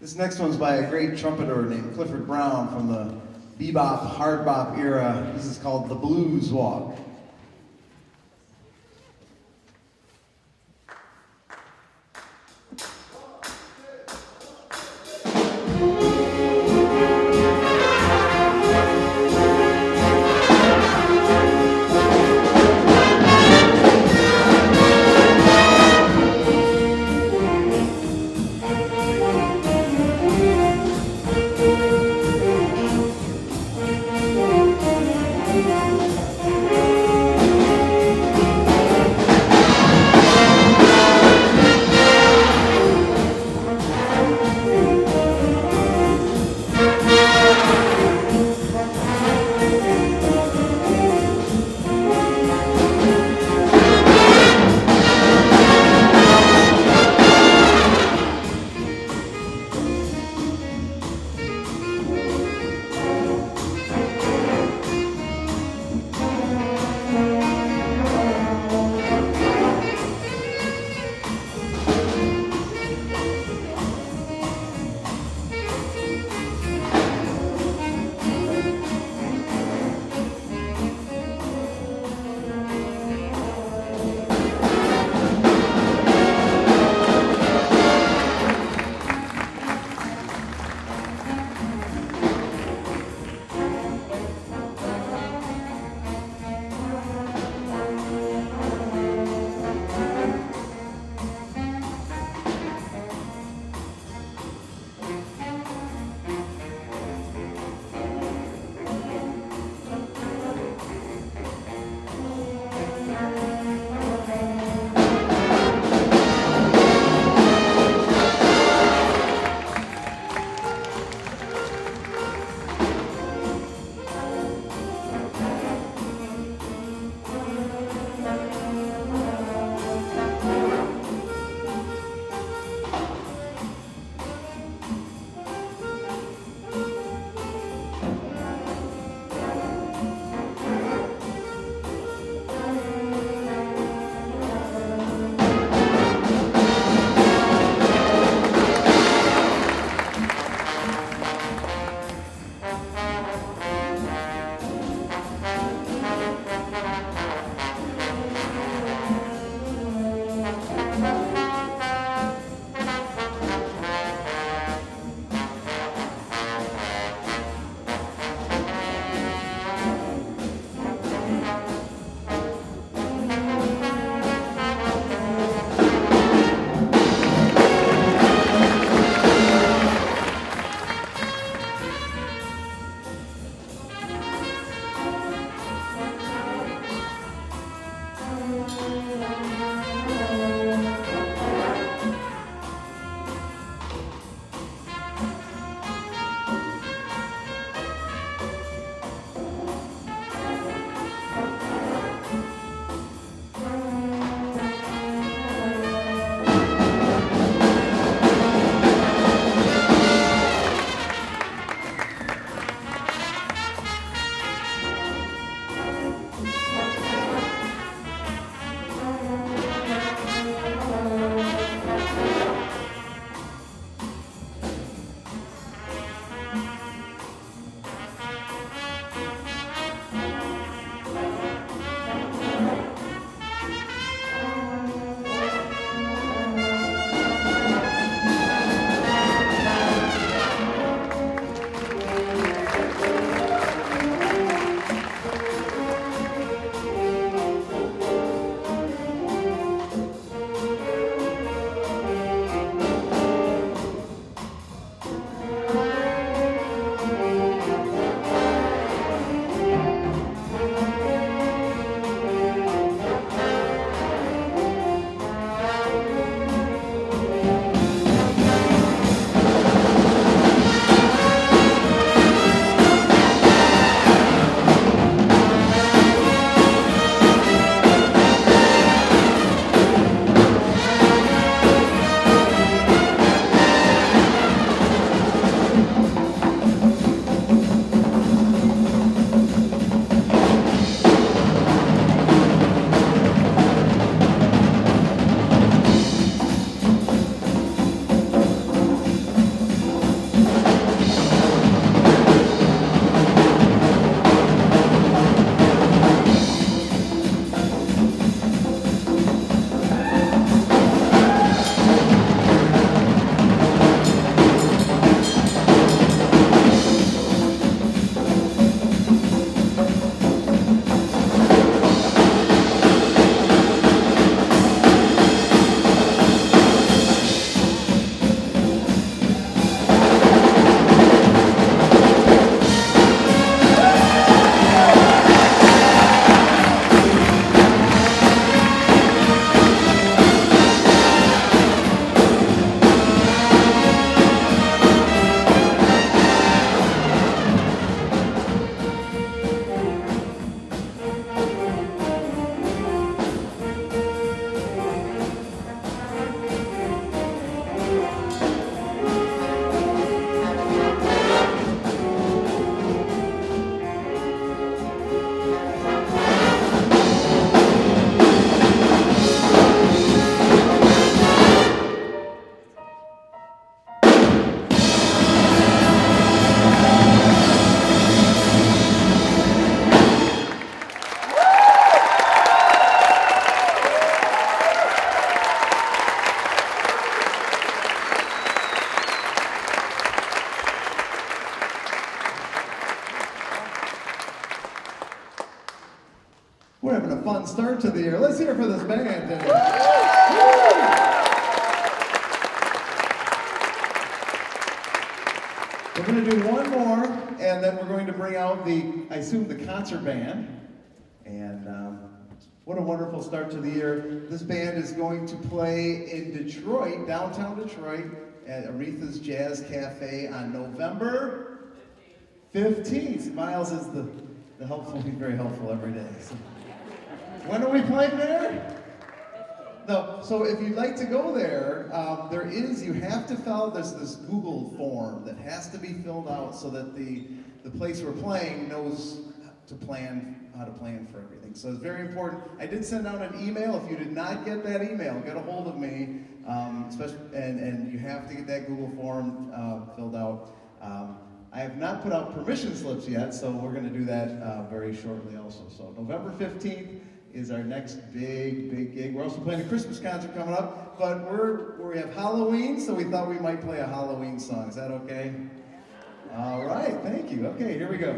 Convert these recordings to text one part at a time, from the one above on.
This next one's by a great trumpeter named Clifford Brown from the bebop, hard bop era. This is called The Blues Walk. fun start to the year. Let's hear it for this band today. We're going to do one more, and then we're going to bring out I assume, the concert band. And what a wonderful start to the year. This band is going to play in Detroit, downtown Detroit, at Aretha's Jazz Cafe on November 15th. Miles is the helpful, he's very helpful every day. So. When are we playing there? No, so if you'd like to go there, you have to fill out this Google form that has to be filled out so that the place we're playing knows how to plan for everything. So it's very important. I did send out an email. If you did not get that email, get a hold of me, especially, and you have to get that Google form filled out. I have not put out permission slips yet, so we're going to do that very shortly also. So November 15th is our next big gig. We're also playing a Christmas concert coming up, but we have Halloween, so we thought we might play a Halloween song. Is that okay? All right, thank you. Okay, here we go.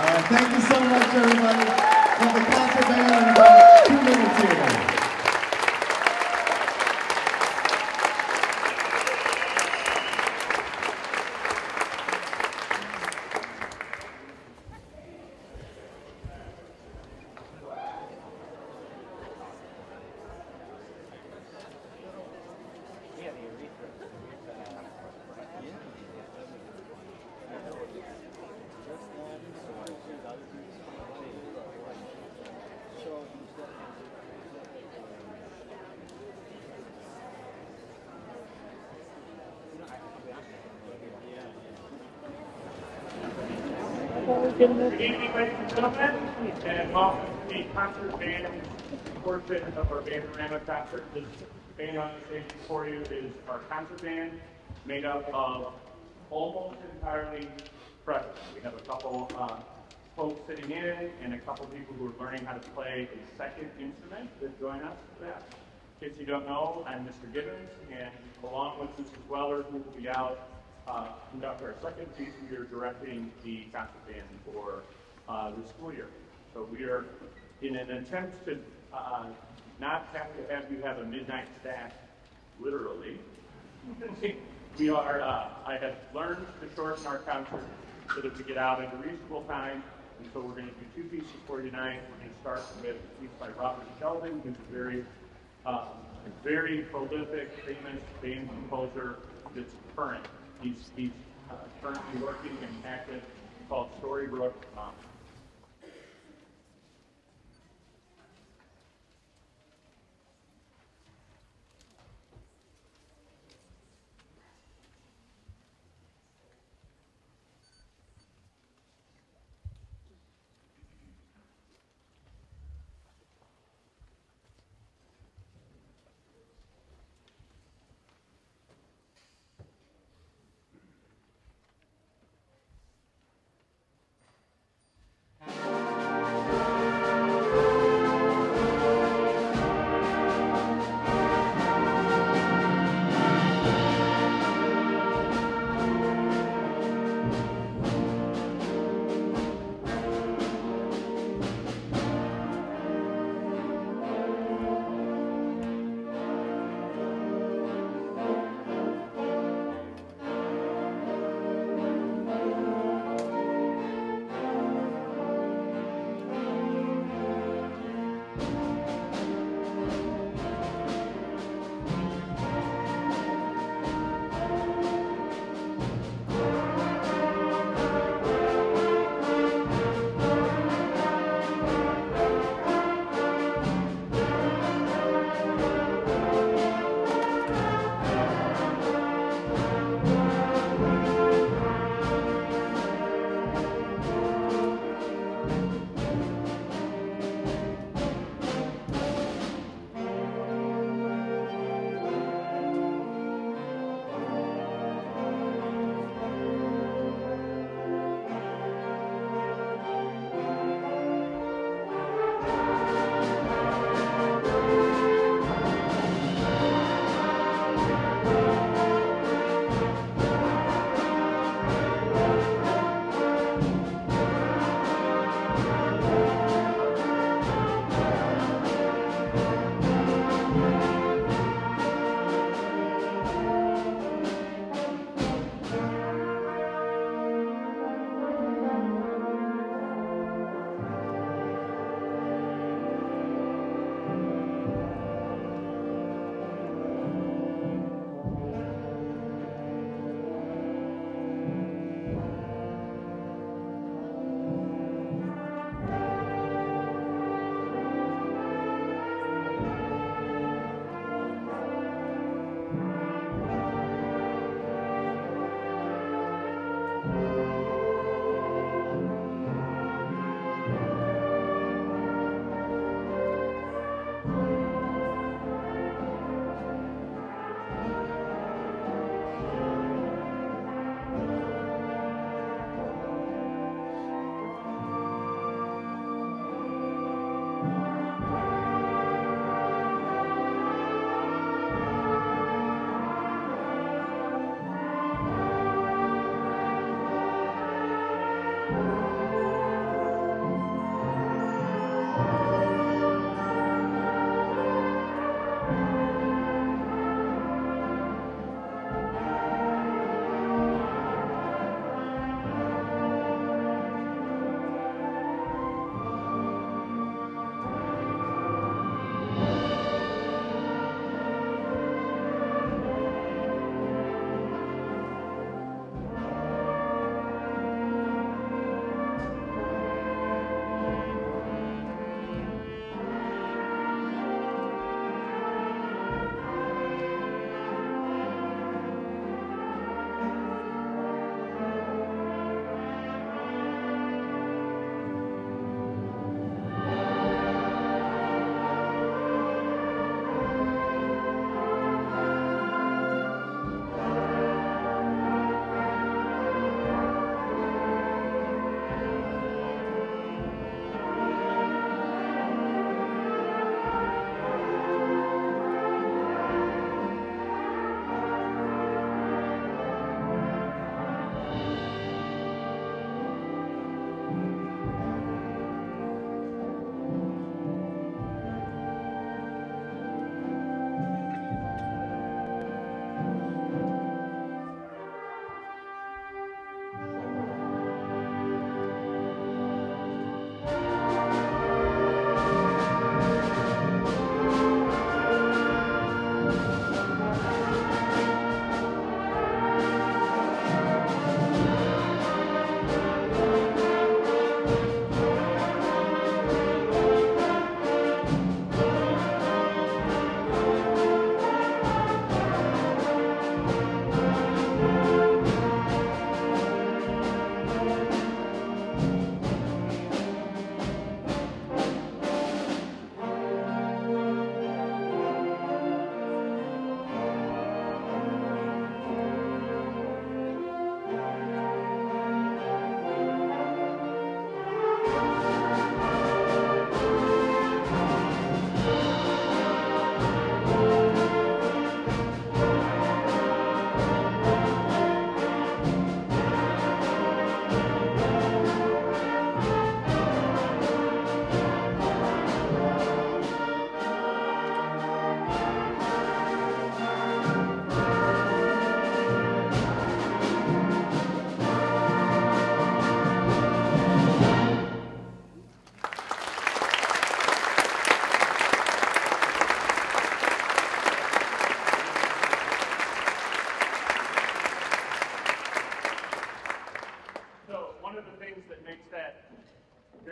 Thank you so much, everybody. We'll have the concert band in about 2 minutes here. Good evening, ladies and gentlemen, and welcome to the concert band portion of our Rama concert. This band on the stage before you is our concert band, made up of almost entirely freshmen. We have a couple folks sitting in and a couple people who are learning how to play a second instrument that join us for that. In case you don't know, I'm Mr. Gibbons, and along with Mrs. Weller, who will be out conduct our second piece, we are directing the concert band for the school year. So we are in an attempt to not have to have you have a midnight stack, literally. We are, I have learned to shorten our concert so that we get out at a reasonable time. And so we're going to do two pieces for you tonight. We're going to start with a piece by Robert Sheldon, who's a very prolific, famous band composer that's current. He's currently working and active, called Storybrooke.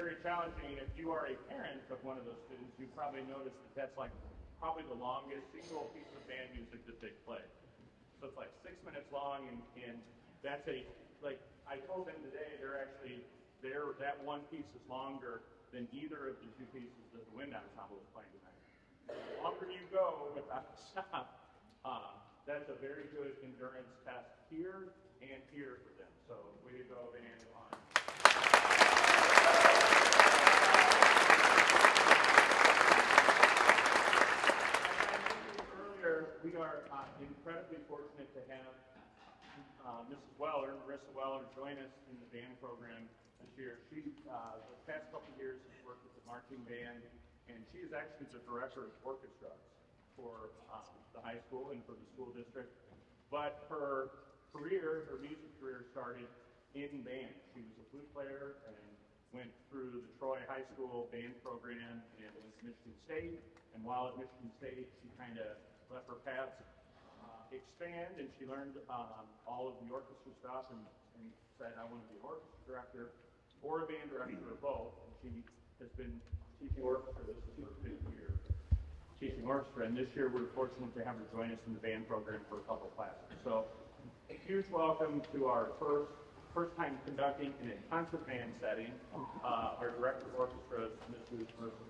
very challenging. If you are a parent of one of those students, you probably noticed that that's like probably the longest single piece of band music that they play. So it's like 6 minutes long, and that's like I told them today, that one piece is longer than either of the two pieces that the wind ensemble is playing tonight. The longer you go without a stop, that's a very good endurance test here and here for them. So way to go, band, on. Earlier, we are incredibly fortunate to have Mrs. Weller, Marissa Weller, join us in the band program this year. She, the past couple of years, has worked with the marching band, and she is actually the director of orchestras for the high school and for the school district. But her music career started in band. She was a flute player and went through the Troy High School band program and went to Michigan State. And while at Michigan State, she kind of let her paths expand, and she learned all of the orchestra stuff and said, I want to be an orchestra director or a band director or both. And she has been teaching orchestra. This is her 5th year teaching orchestra, and this year we're fortunate to have her join us in the band program for a couple classes. So a huge welcome to our first time conducting in a concert band setting, our director of orchestra, Mrs. Mercer.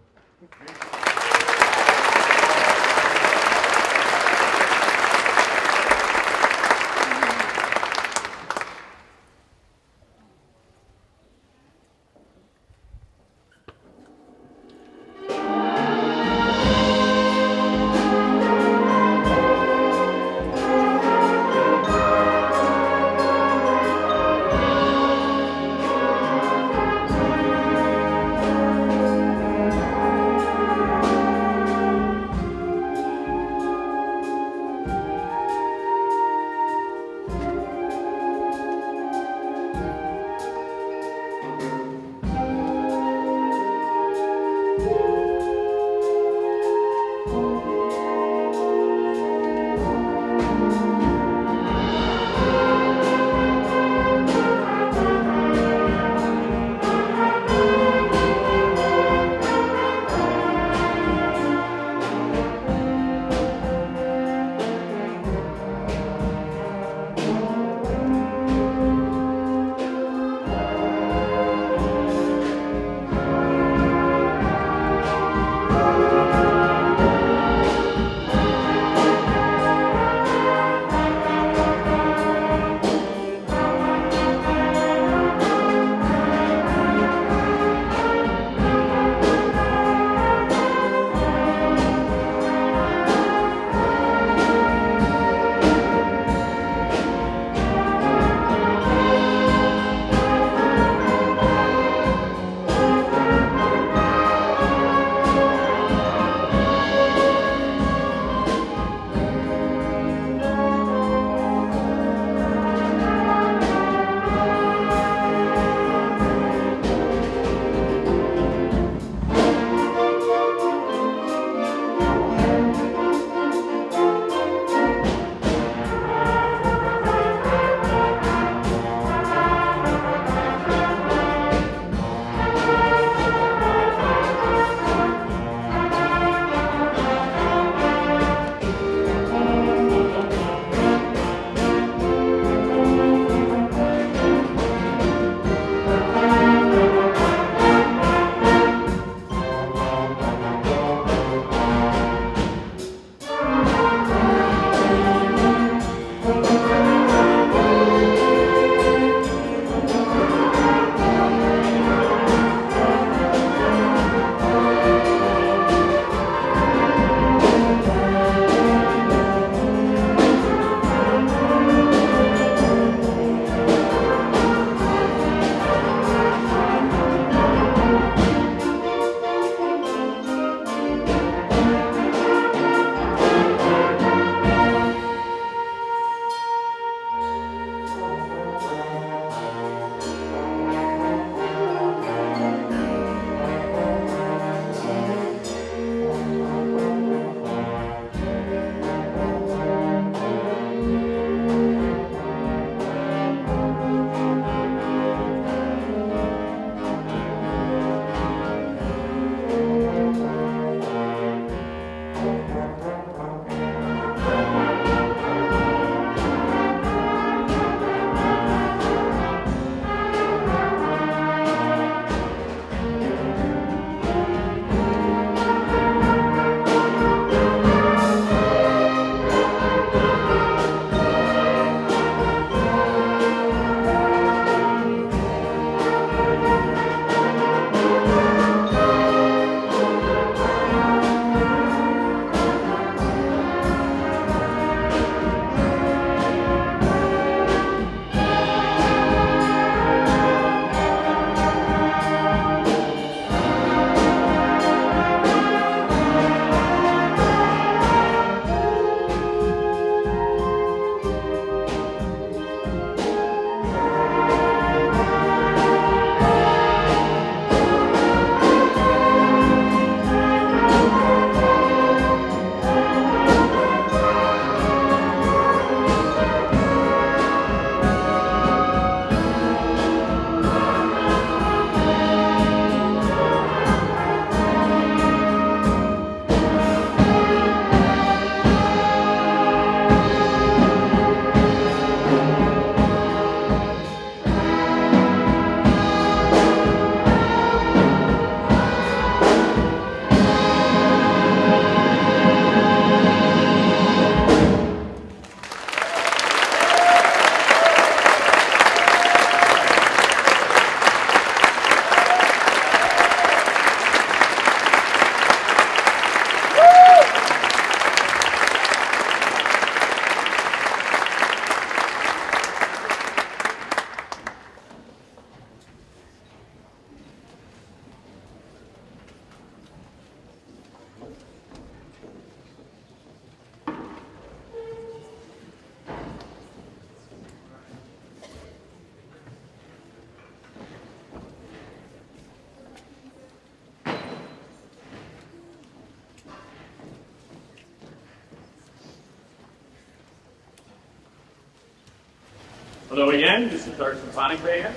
Hello again, this is our symphonic band,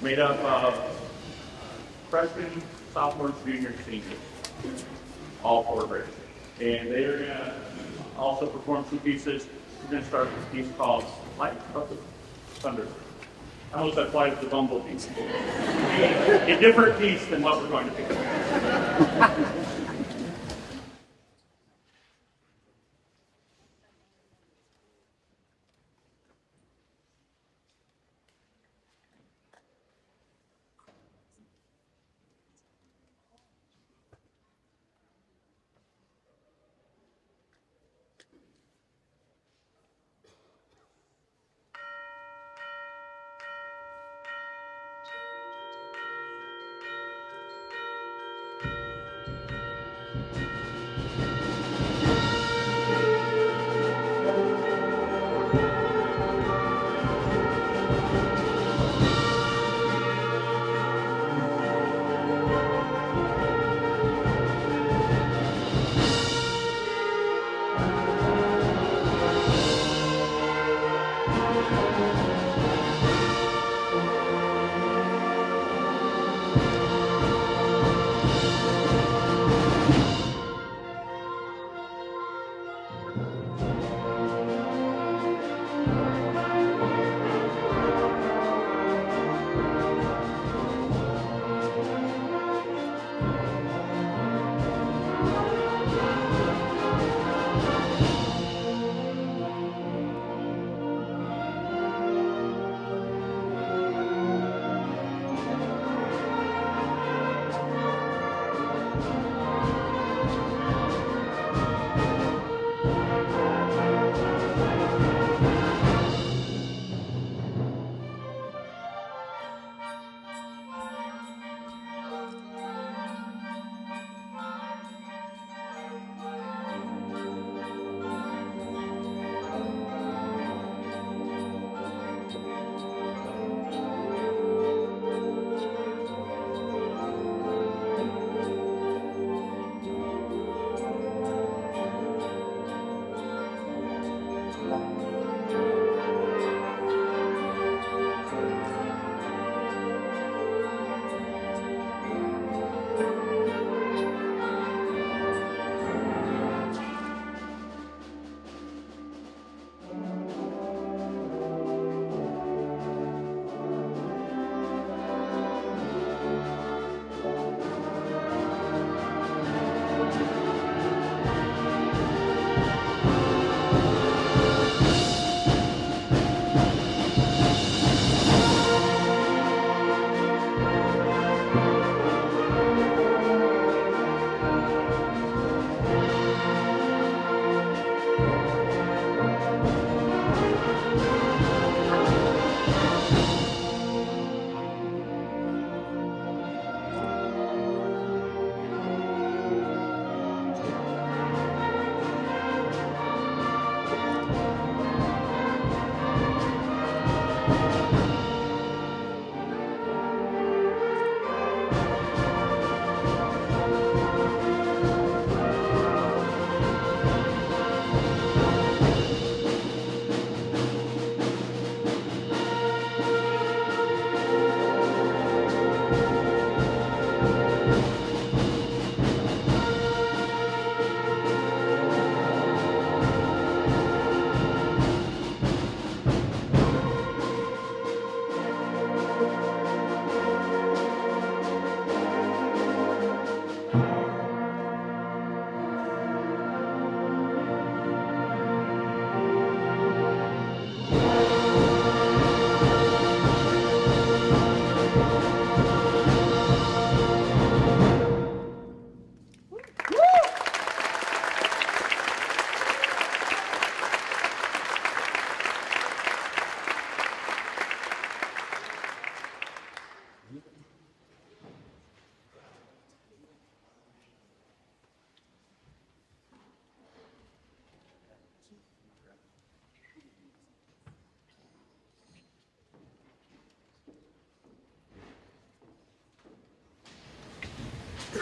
made up of freshmen, sophomores, juniors, seniors, all 4 grades. And they are going to also perform 2 pieces. We're going to start with a piece called Light of the Thunder. I almost said Flight of the Bumblebee. A different piece than what we're going to do.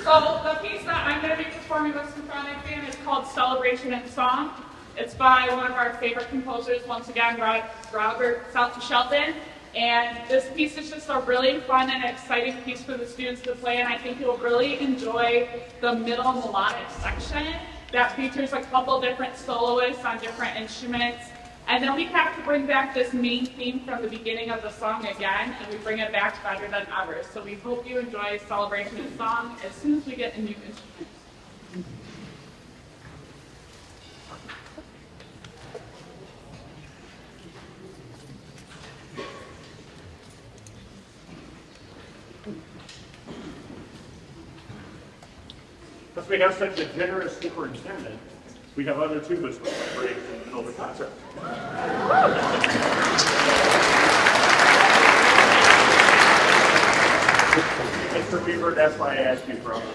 So the piece that I'm going to be performing with Symphonic Band is called Celebration and Song. It's by one of our favorite composers, once again, Robert Shelton. And this piece is just a really fun and exciting piece for the students to play, and I think you'll really enjoy the middle melodic section that features a couple different soloists on different instruments. And then we have to bring back this main theme from the beginning of the song again, and we bring it back better than ever. So we hope you enjoy Celebration of Song as soon as we get a new instrument. Since we have such a generous superintendent, we have other tubas with breaks in the middle of the concert. Mr. Beaver, that's why I asked you for other.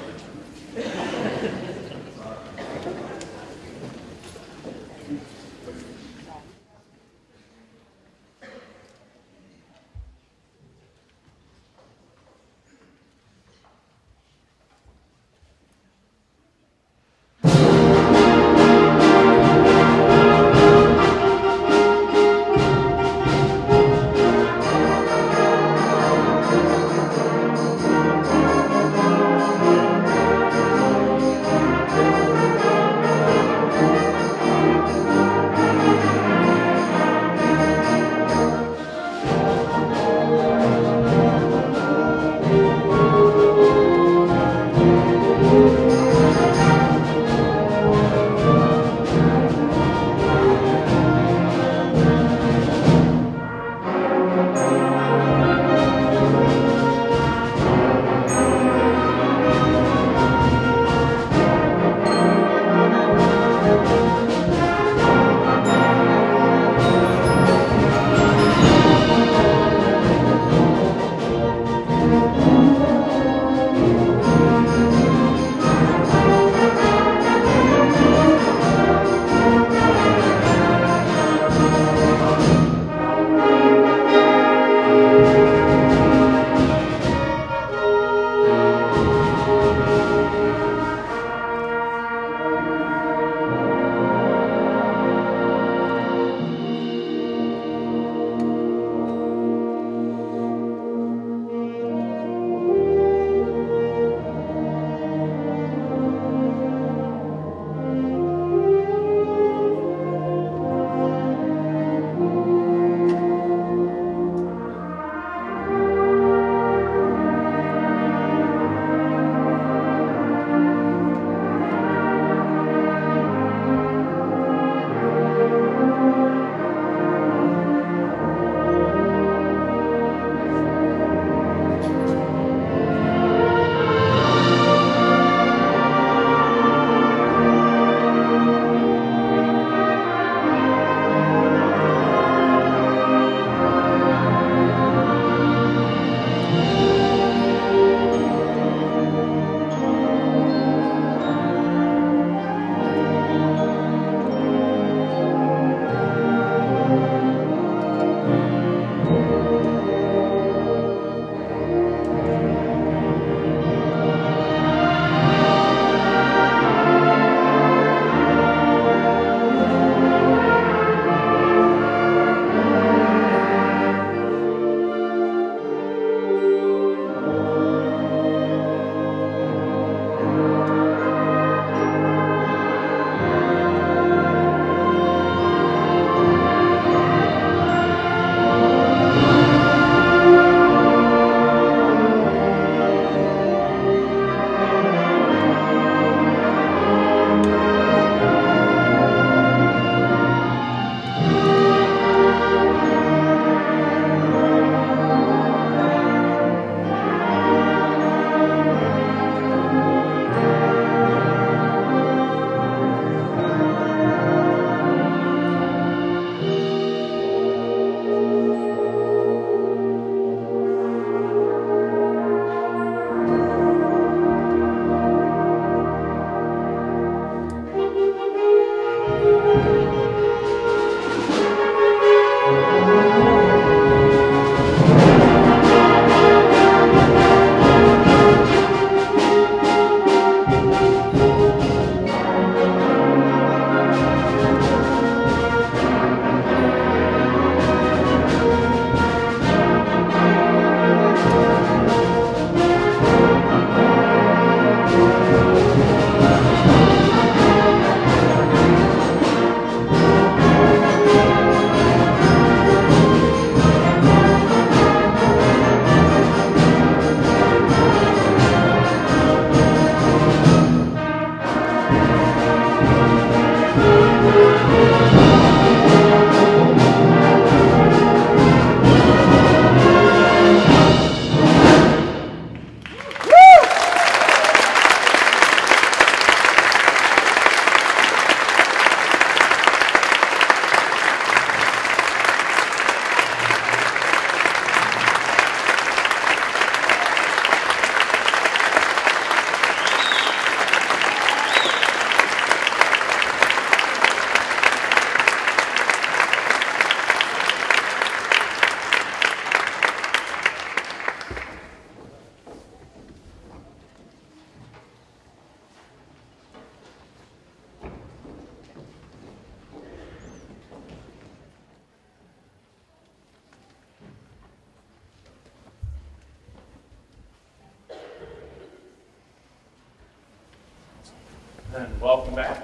And welcome back.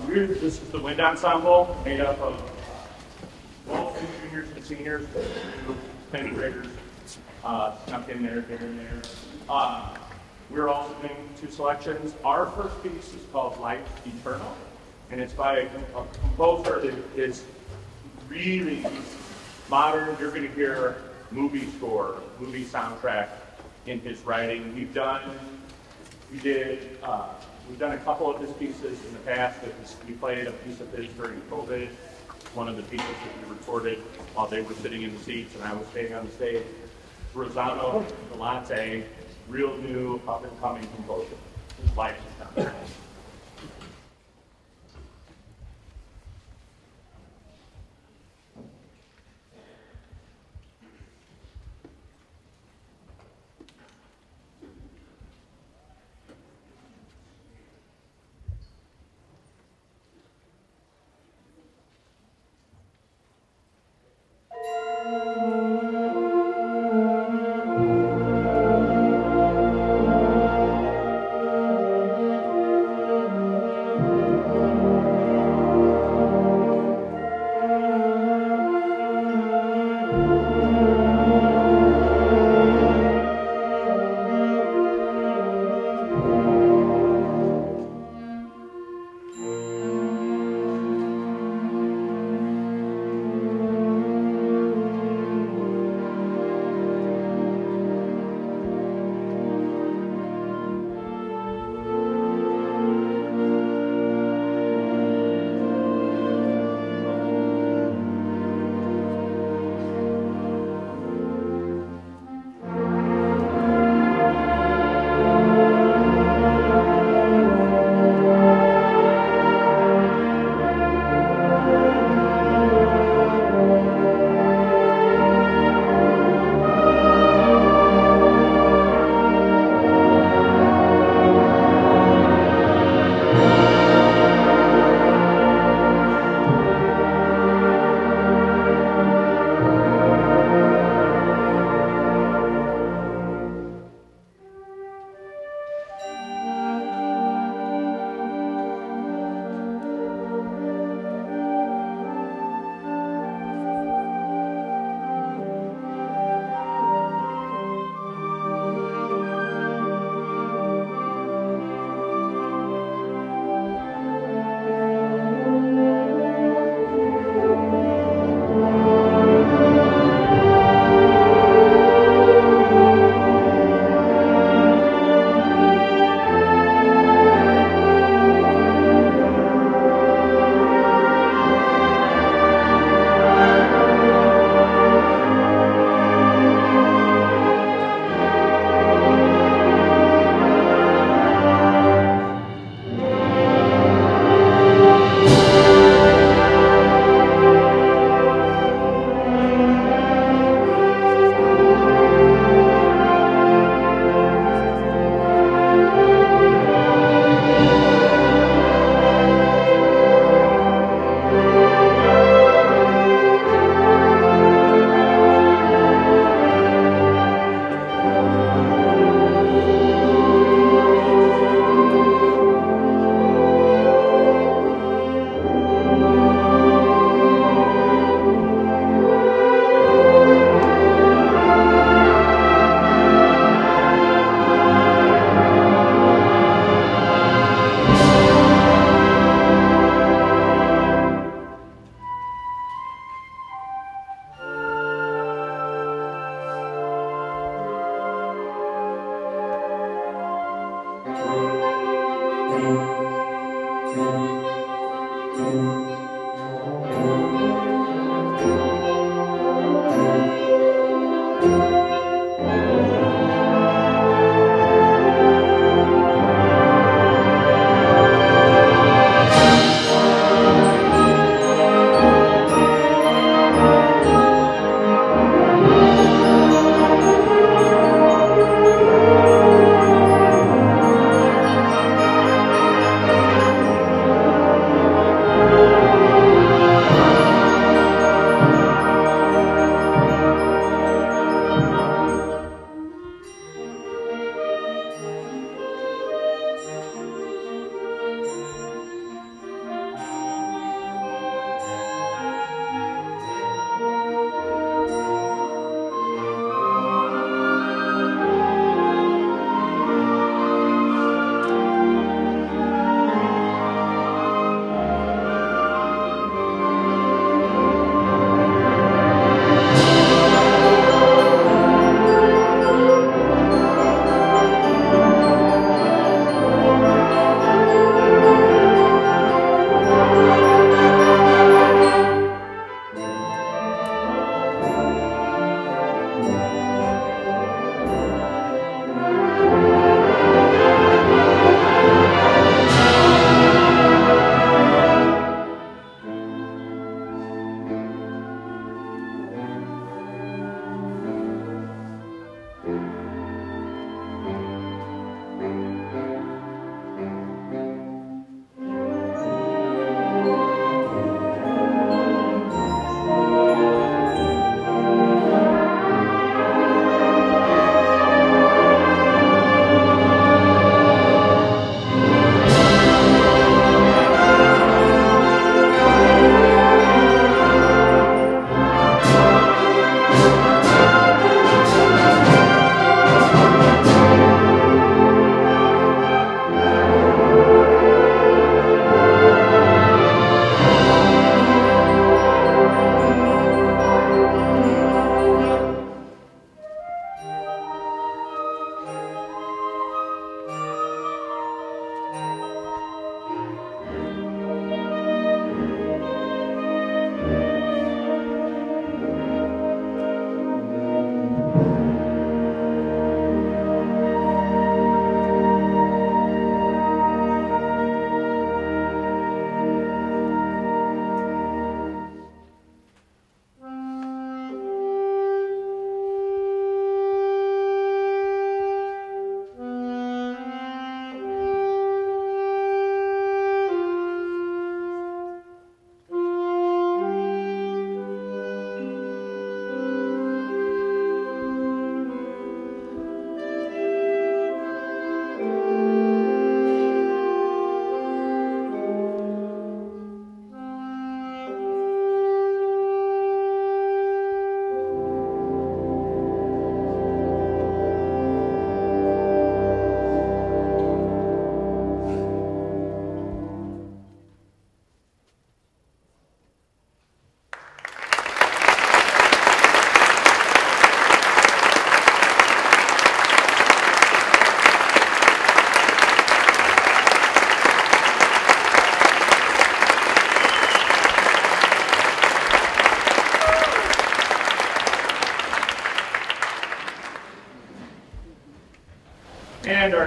This is the wind ensemble made up of mostly juniors and seniors, 10th graders snuck in there, here and there. We're also doing 2 selections. Our first piece is called Life Eternal, and it's by a composer that is really modern. You're going to hear movie score, movie soundtrack in his writing. We've done a couple of his pieces in the past. We played a piece of his during COVID. One of the pieces that we recorded while they were sitting in the seats and I was staying on the stage. Rosano Galante, real new up-and-coming composer. His life is done.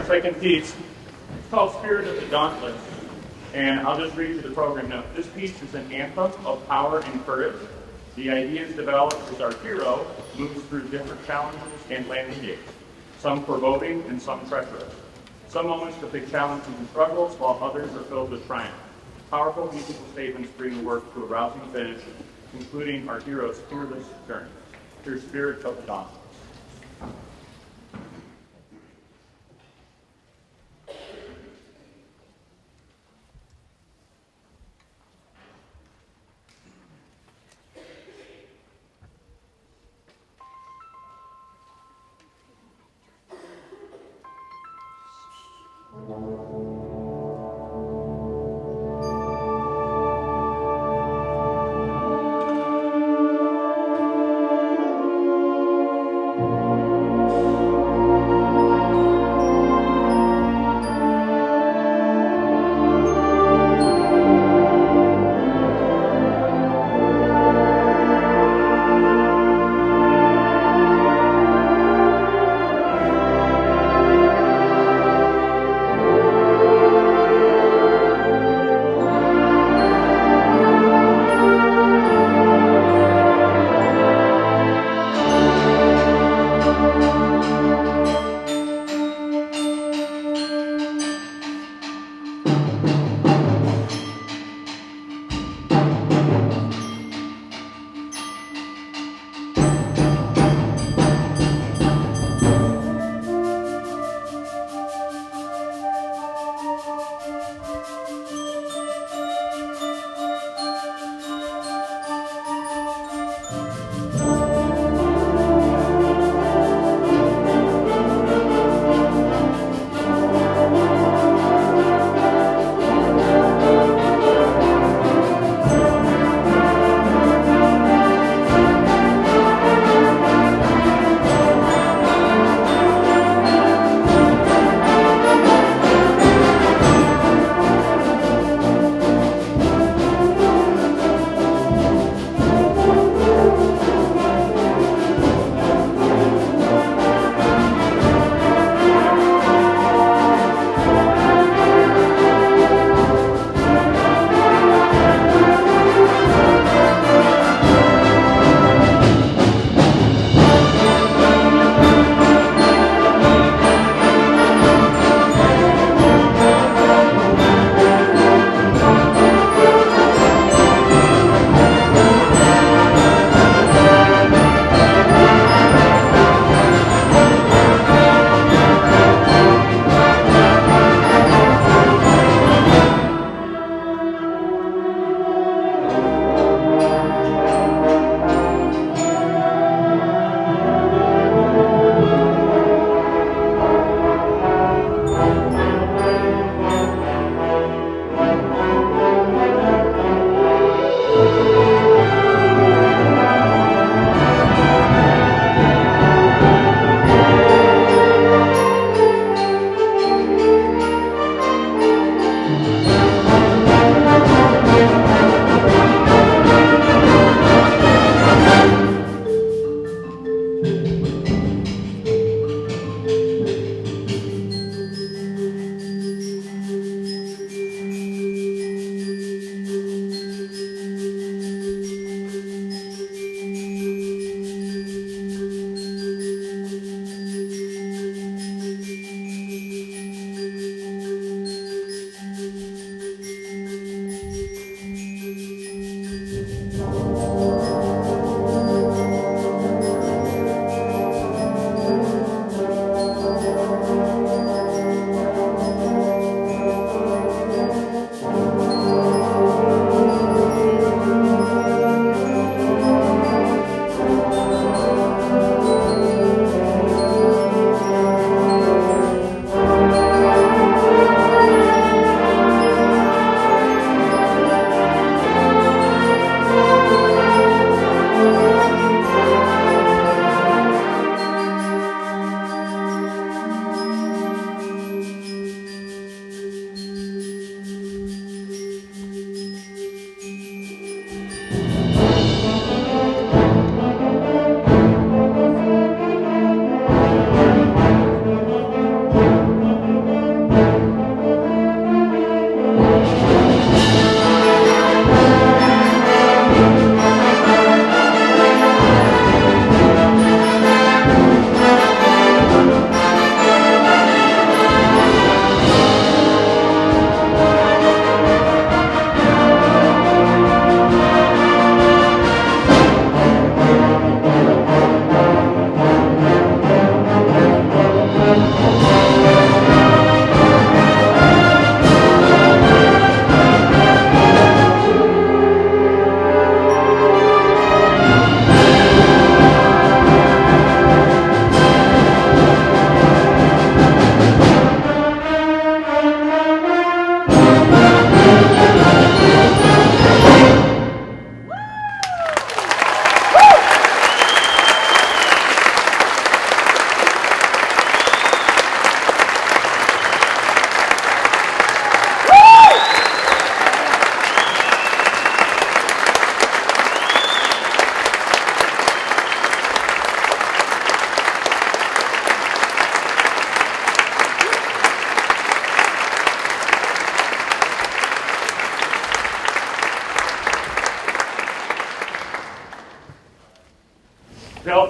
our second piece. It's called Spirit of the Dauntless. And I'll just read you the program note. This piece is an anthem of power and courage. The idea is developed as our hero moves through different challenges and landscapes, some foreboding and some treacherous. Some moments depict challenges and struggles, while others are filled with triumph. Powerful musical statements bring the work to a rousing finish, concluding our hero's fearless journey through Spirit of the Dauntless.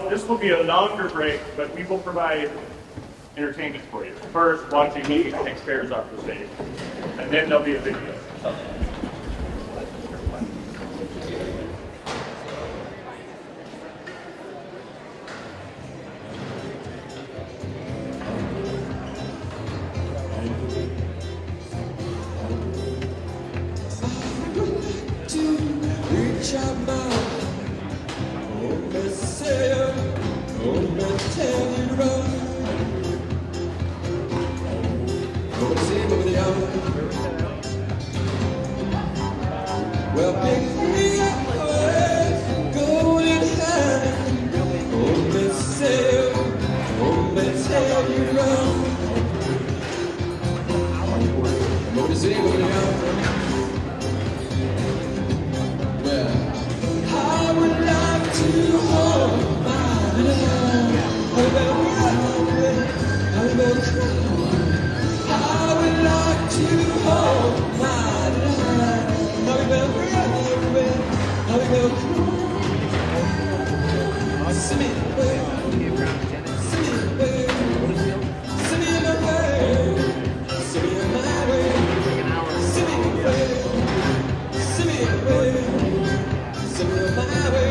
This will be a longer break, but we will provide entertainment for you. First, watching me take spares off the stage, and then there'll be a video. Well, pick me up, golden hand. Oh, let's sail, oh, let's tell you run. Oh, to see what well, I would like to hold my hand. I will cry. I would like to hold my hand. I will cry. See me, see me, see me in my way, see me in my way, see me in my way, see me in my way, see me in my way.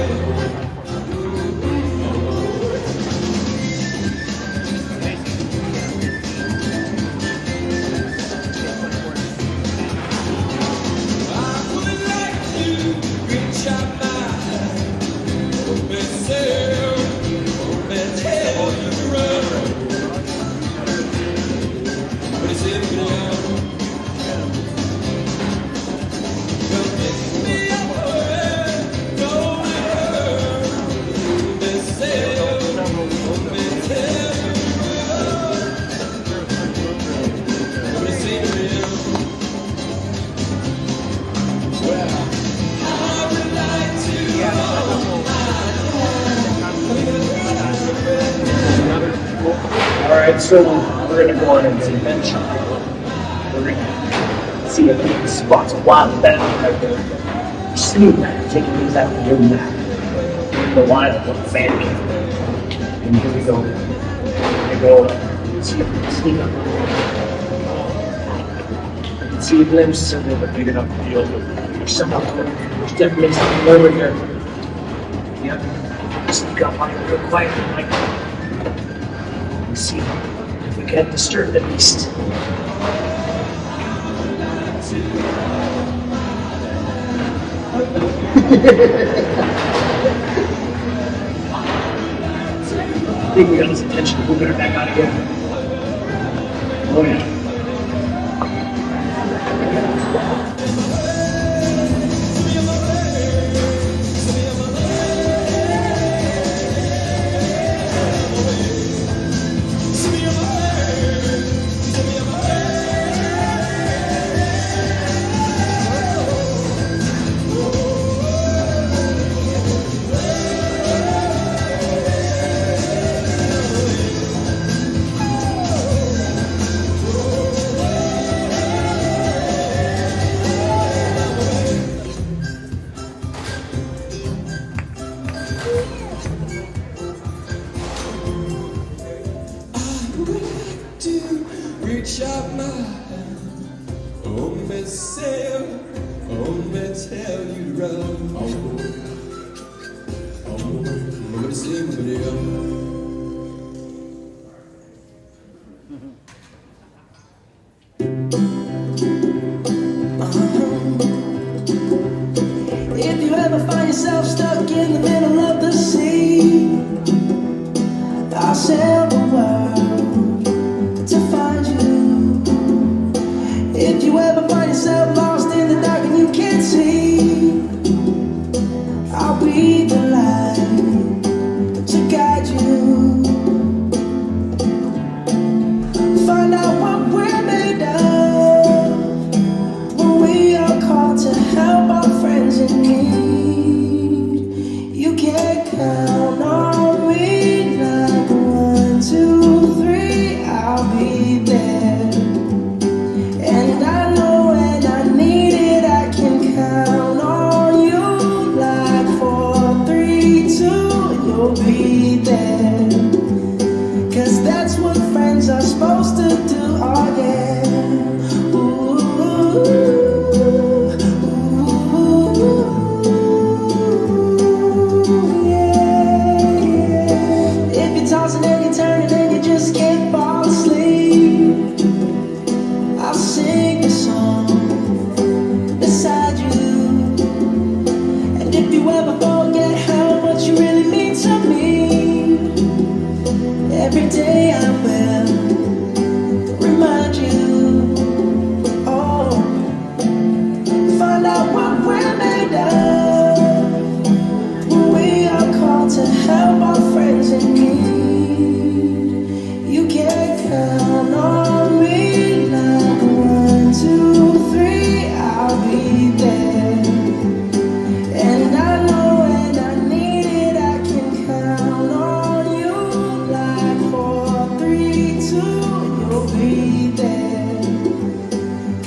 I would like to reach out my hand, oh, me sail, oh, me tell you to run. What is it now? Well, pick me up, go with her. Me sail, oh, me tell you to run. What is it now? Well, I would like to hold my Alright, so we're going to go on an adventure. We're going to see if we can spot a wild bear. Snoop, taking these out of your map. We're in the wild with a family. And here we go. I go see if we can sneak up. I can see a glimpse of it, big enough to deal with. There's there's definitely something over here. Yep. Sneak up on it real quietly like that. See if we can't disturb the beast. I think we got his attention. We'll get her back out of here. Oh yeah. reach out my hand. Oh, me sail, oh, me tell you to run. Oh, me sing for you. If you ever find yourself stuck in the middle of the sea, I'll sail the world to find you. If you ever find yourself lost in the dark and you can't see, I'll be the light to guide you. Find out what we're made of when we are called to help our friends in need. You can count on me, like 1, 2, 3, I'll be there. And I know when I need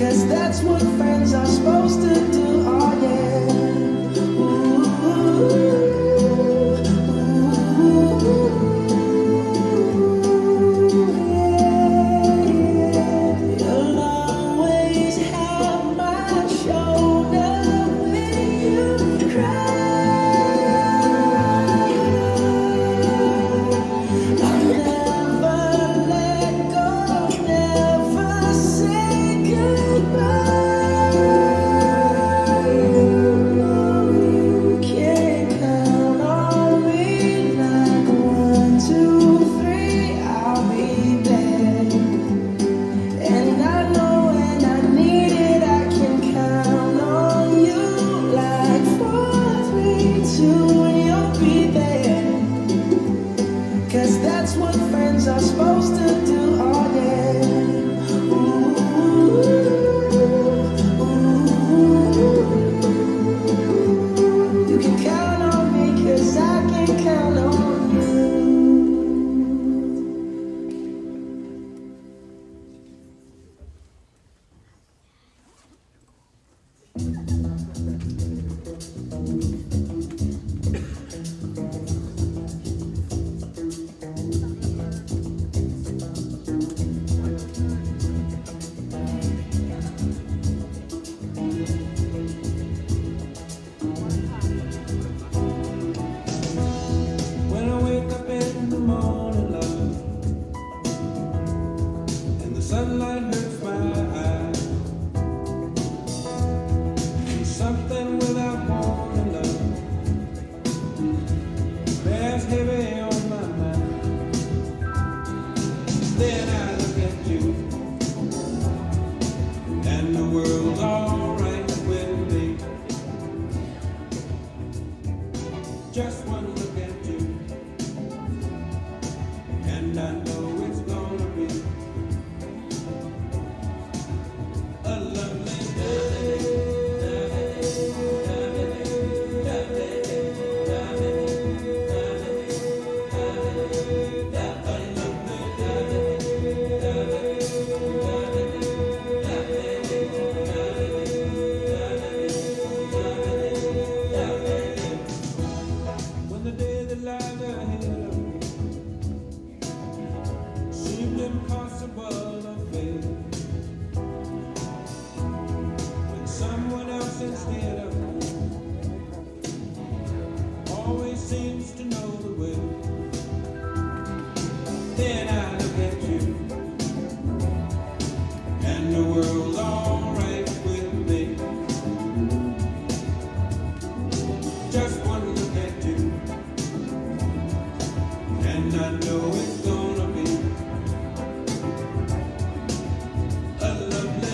'cause that's what friends are supposed to do. Oh yeah. You'll always have my shoulder when you cry. I'll never let go, never say goodbye. You can count on me like 1, 2, 3, I'll be there. And I know when I need it, I can count on you like 4, 3, 2, and you'll be there. 'Cause that's what friends are supposed to do. Oh yeah. You can count on me 'cause I can count on you. When I wake up in the morning, love, and the sunlight hurts my eyes, and something without warning, love, bears heavy on my mind. Then I look at you, and the world's alright with me. Just one look at you, and I know it's gonna be a lovely day. When the day that lies ahead of me seemed impossible to face, when someone else instead of me always seems to know the way, then I look at you, and the world's alright with me. Just one look at you, and I know it's gonna be a lovely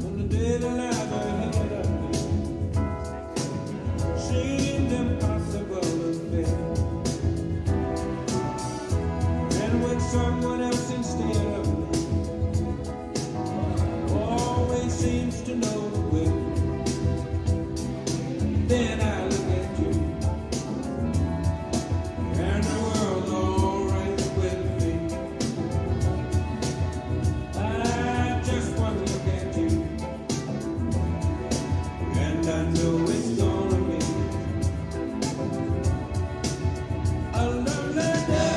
When the day that lies ahead of me seemed impossible to face, and with someone else instead of me always seems to know the way, then I look at you, and the world's alright with me. I just want to look at you, and I know it's gonna be a lovely day.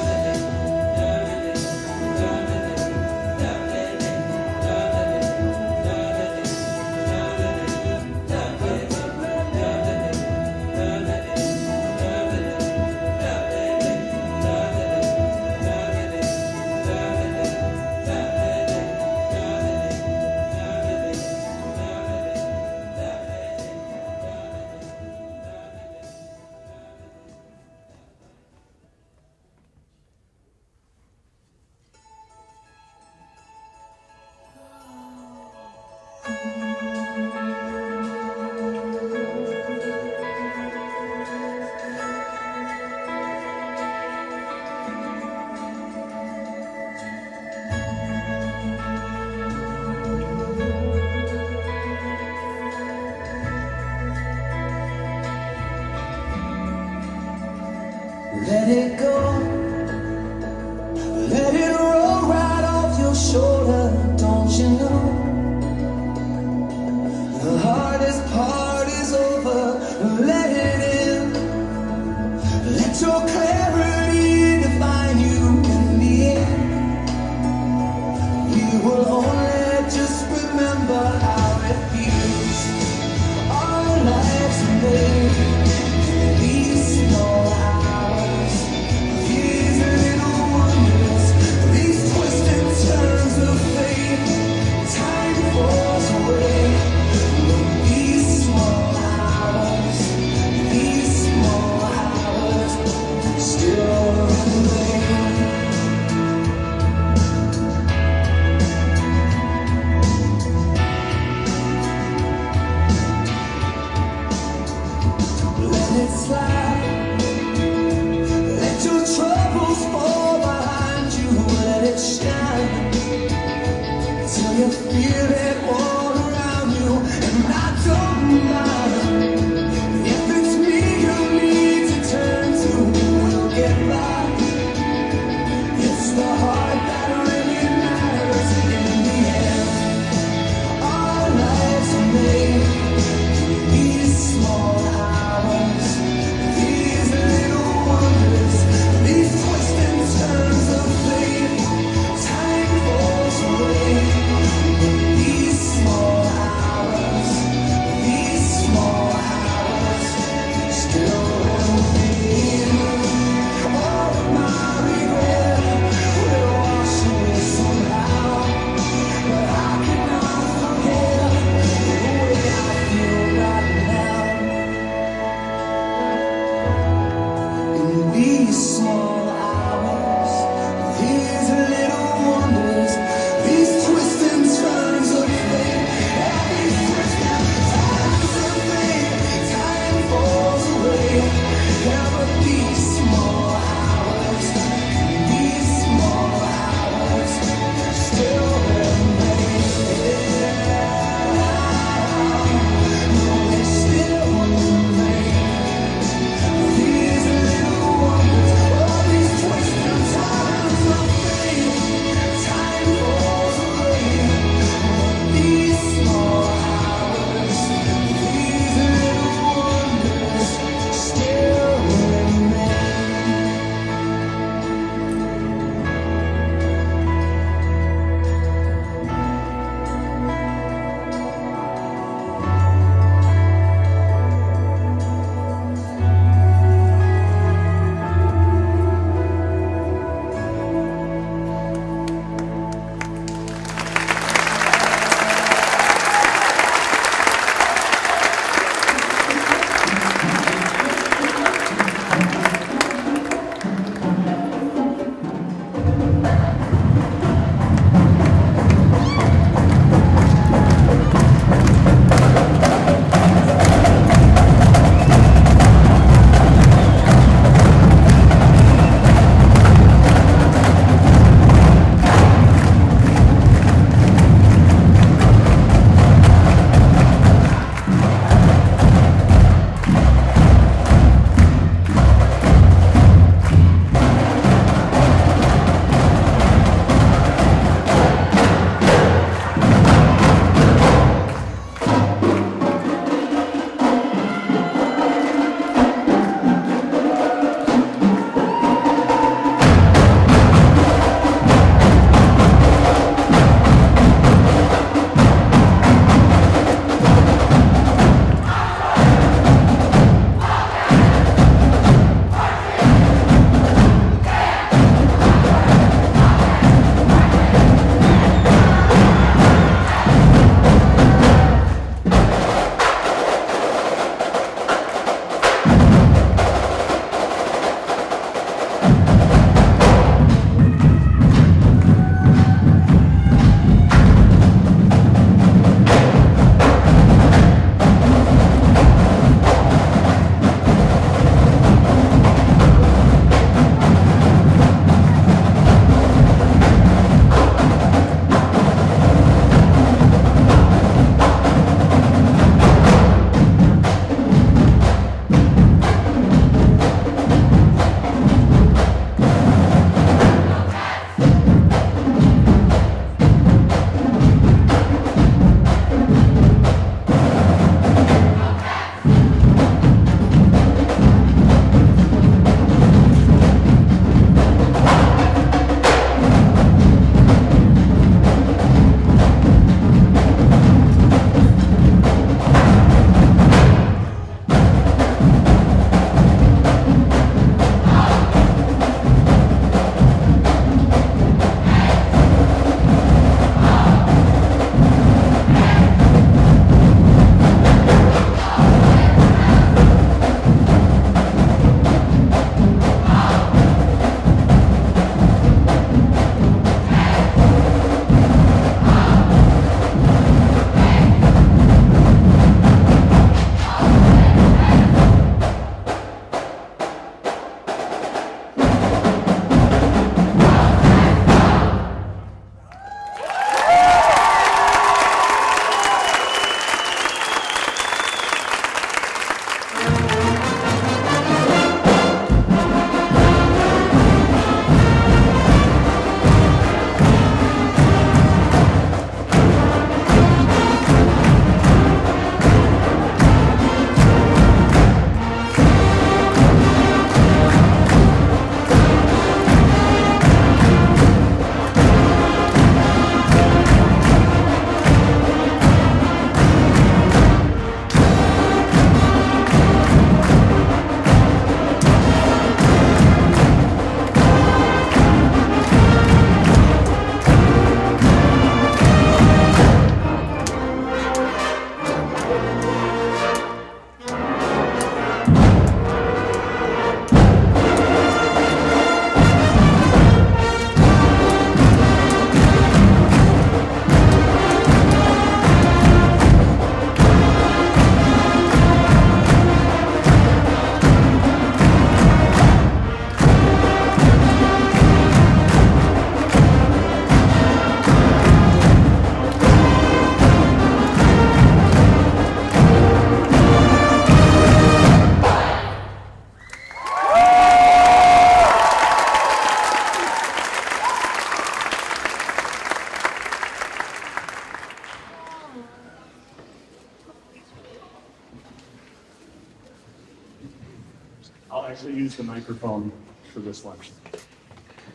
actually use the microphone for this one.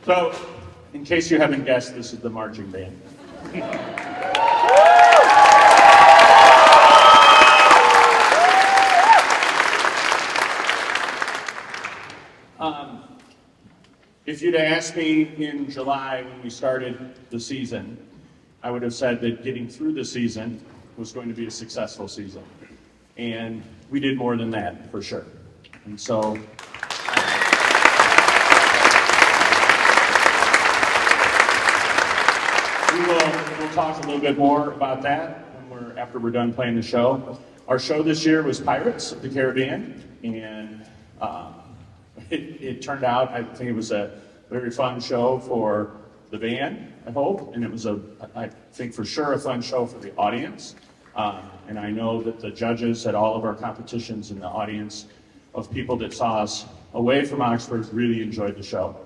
So, in case you haven't guessed, this is the marching band. If you'd asked me in July when we started the season, I would have said that getting through the season was going to be a successful season. And we did more than that, for sure. And so, we'll talk a little bit more about that after we're done playing the show. Our show this year was Pirates of the Caribbean, and it turned out, I think it was a very fun show for the band, I hope, and it was I think for sure a fun show for the audience. And I know that the judges at all of our competitions and the audience of people that saw us away from Oxford really enjoyed the show.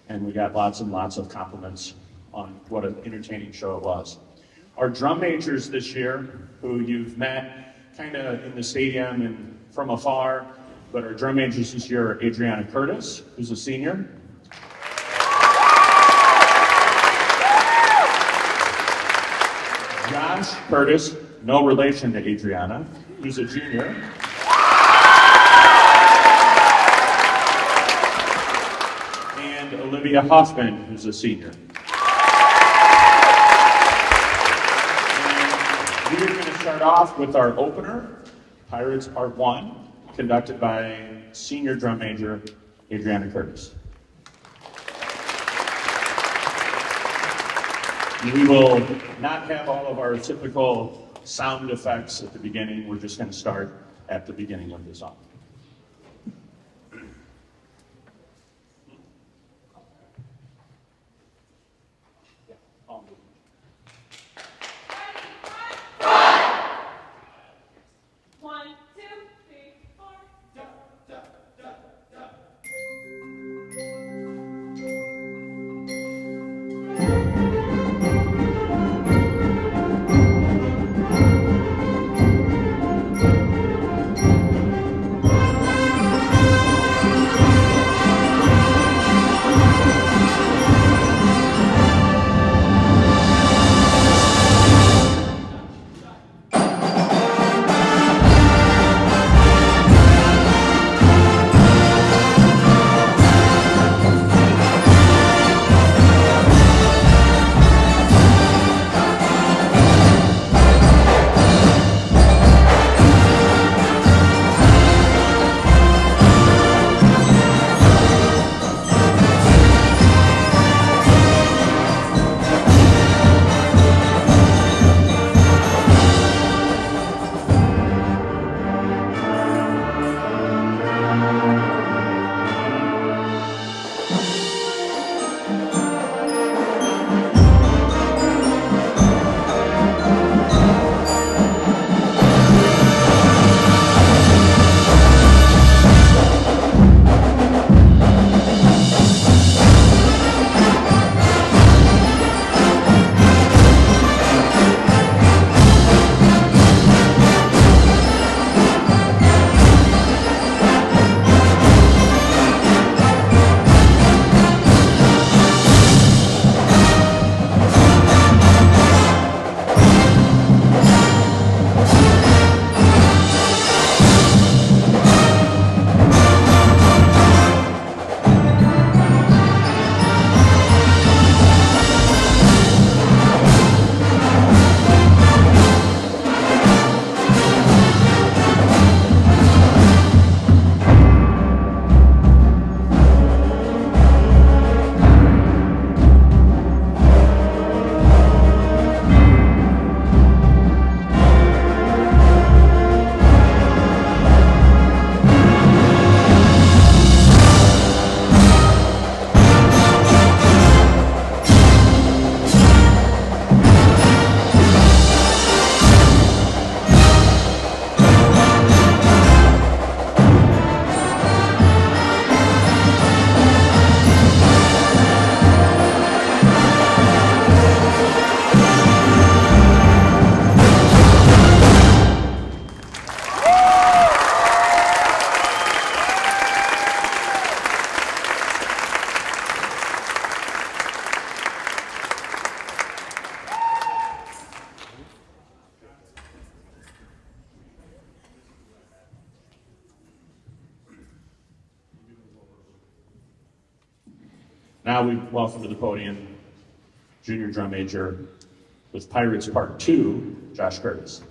And we got lots and lots of compliments on what an entertaining show it was. Our drum majors this year, who you've met kind of in the stadium and from afar, but our drum majors this year are Adriana Curtis, who's a senior. Josh Curtis, no relation to Adriana, who's a junior. And Olivia Hoffman, who's a senior. And we're going to start off with our opener, Pirates Part 1, conducted by senior drum major Adriana Curtis. We will not have all of our typical sound effects at the beginning. We're just going to start at the beginning of the song. Now we welcome to the podium junior drum major with Pirates Part 2, Josh Curtis.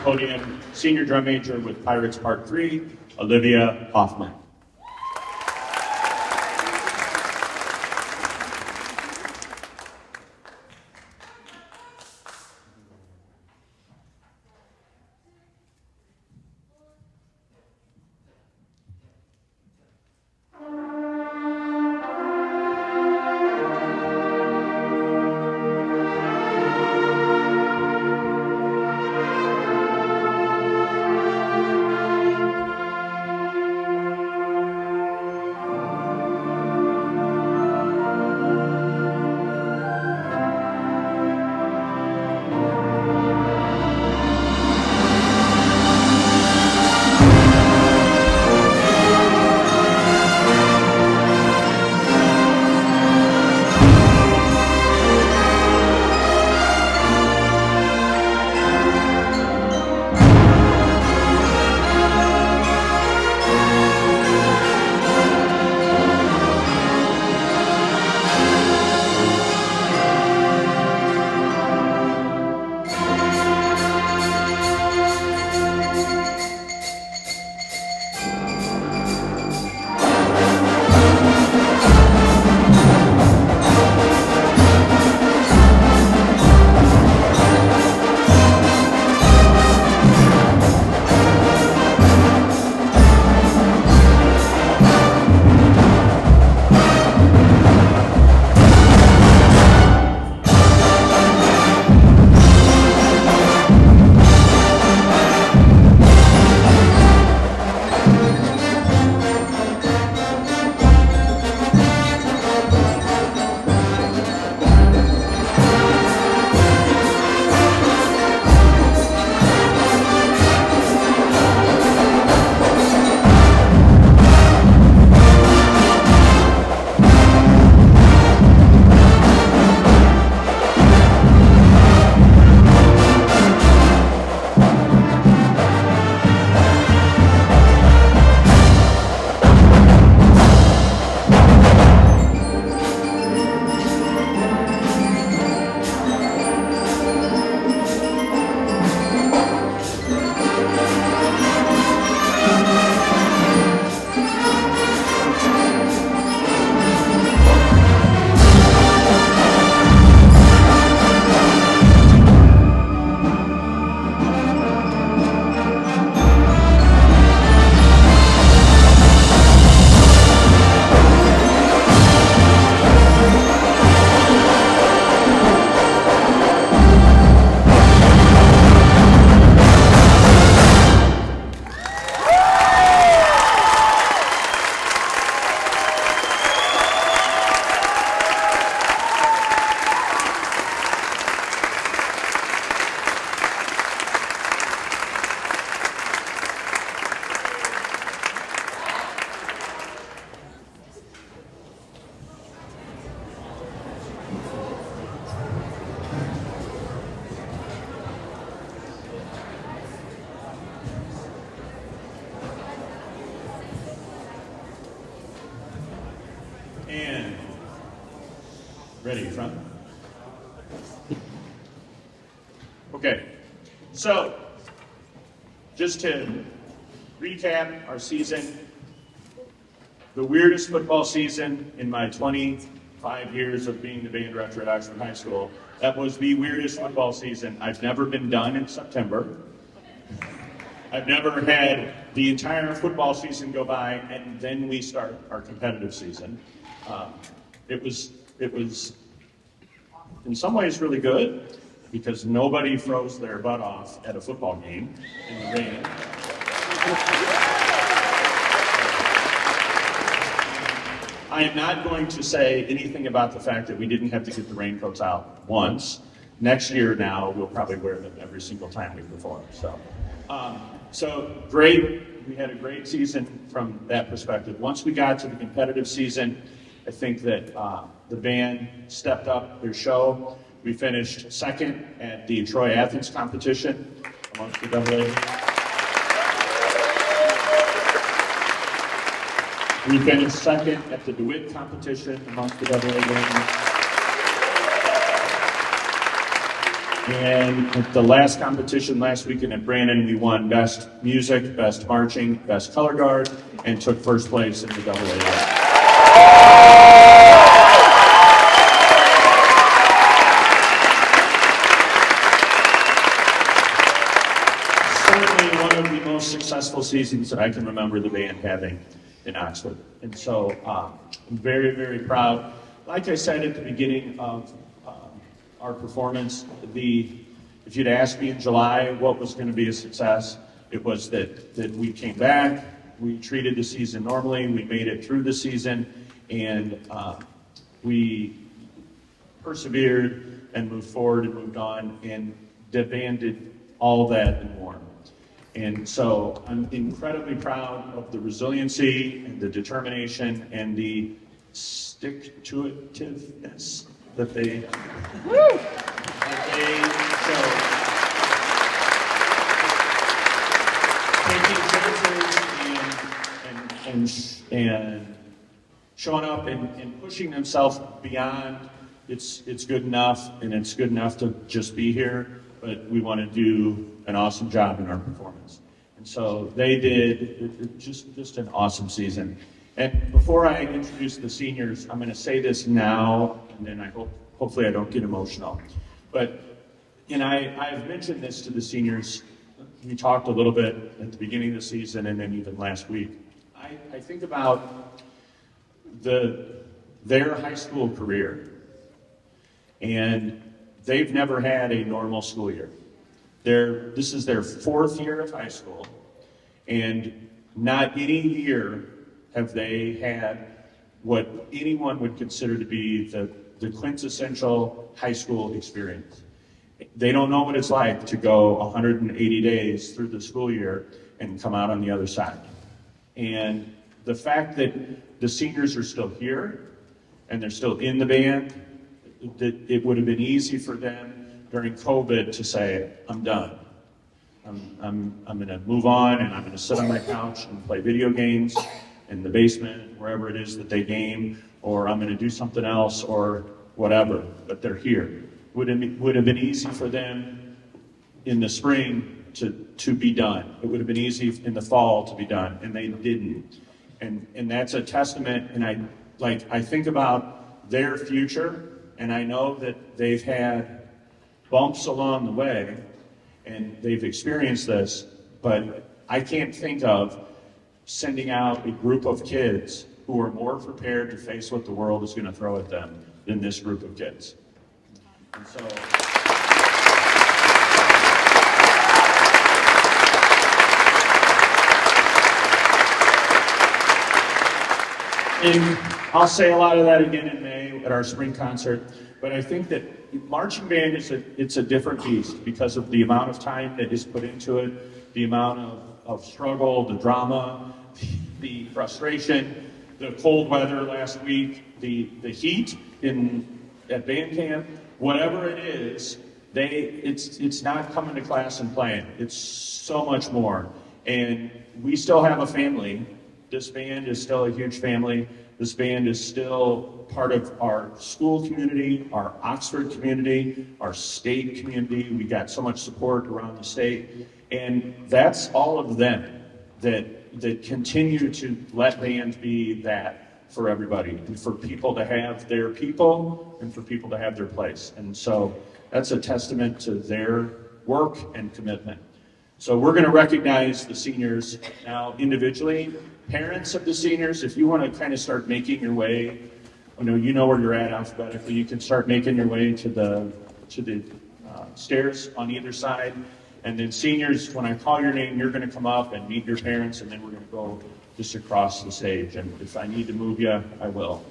Podium, senior drum major with Pirates Part 3, Olivia Hoffman. And ready, front? Okay, so just to recap our season, the weirdest football season in my 25 years of being the band director at Oxford High School. That was the weirdest football season. I've never been done in September. I've never had the entire football season go by and then we start our competitive season. It was in some ways really good because nobody froze their butt off at a football game in the rain. I am not going to say anything about the fact that we didn't have to get the raincoats out once. Next year now, we'll probably wear them every single time we perform. So great. We had a great season from that perspective. Once we got to the competitive season, I think that the band stepped up their show. We finished second at the Troy Athens competition amongst the AA. We finished second at the DeWitt competition amongst the AA bands. And at the last competition last weekend at Brandon, we won Best Music, Best Marching, Best Color Guard, and took first place in the AA band. Certainly one of the most successful seasons that I can remember the band having in Oxford. And so I'm very, very proud. Like I said at the beginning of our performance, if you'd asked me in July what was going to be a success, it was that we came back, we treated the season normally, we made it through the season, and we persevered and moved forward and moved on, and the band did all of that and more. And so I'm incredibly proud of the resiliency and the determination and the stick-to-itiveness that they showed. Taking chances and showing up and pushing themselves beyond it's good enough, and it's good enough to just be here, but we want to do an awesome job in our performance. And so they did just an awesome season. And before I introduce the seniors, I'm going to say this now, and then hopefully I don't get emotional. But, I've mentioned this to the seniors. We talked a little bit at the beginning of the season and then even last week. I think about their high school career, and they've never had a normal school year. This is their 4th year of high school, and not any year have they had what anyone would consider to be the quintessential high school experience. They don't know what it's like to go 180 days through the school year and come out on the other side. And the fact that the seniors are still here and they're still in the band, that it would have been easy for them during COVID to say, I'm done. I'm going to move on, and I'm going to sit on my couch and play video games in the basement, wherever it is that they game, or I'm going to do something else or whatever, but they're here. Would have been easy for them in the spring to be done. It would have been easy in the fall to be done, and they didn't. And that's a testament, and I think about their future, and I know that they've had bumps along the way, and they've experienced this, but I can't think of sending out a group of kids who are more prepared to face what the world is going to throw at them than this group of kids. And so, and I'll say a lot of that again in May at our spring concert, but I think that marching band it's a different beast because of the amount of time that is put into it, the amount of struggle, the drama, the frustration, the cold weather last week, the heat at band camp, whatever it is, it's not coming to class and playing. It's so much more. And we still have a family. This band is still a huge family. This band is still part of our school community, our Oxford community, our state community. We got so much support around the state. And that's all of them that continue to let bands be that for everybody, and for people to have their people and for people to have their place. And so that's a testament to their work and commitment. So we're going to recognize the seniors now individually. Parents of the seniors, if you want to kind of start making your way, you know where you're at alphabetically, you can start making your way to the stairs on either side. And then seniors, when I call your name, you're going to come up and meet your parents, and then we're going to go just across the stage. And if I need to move you, I will.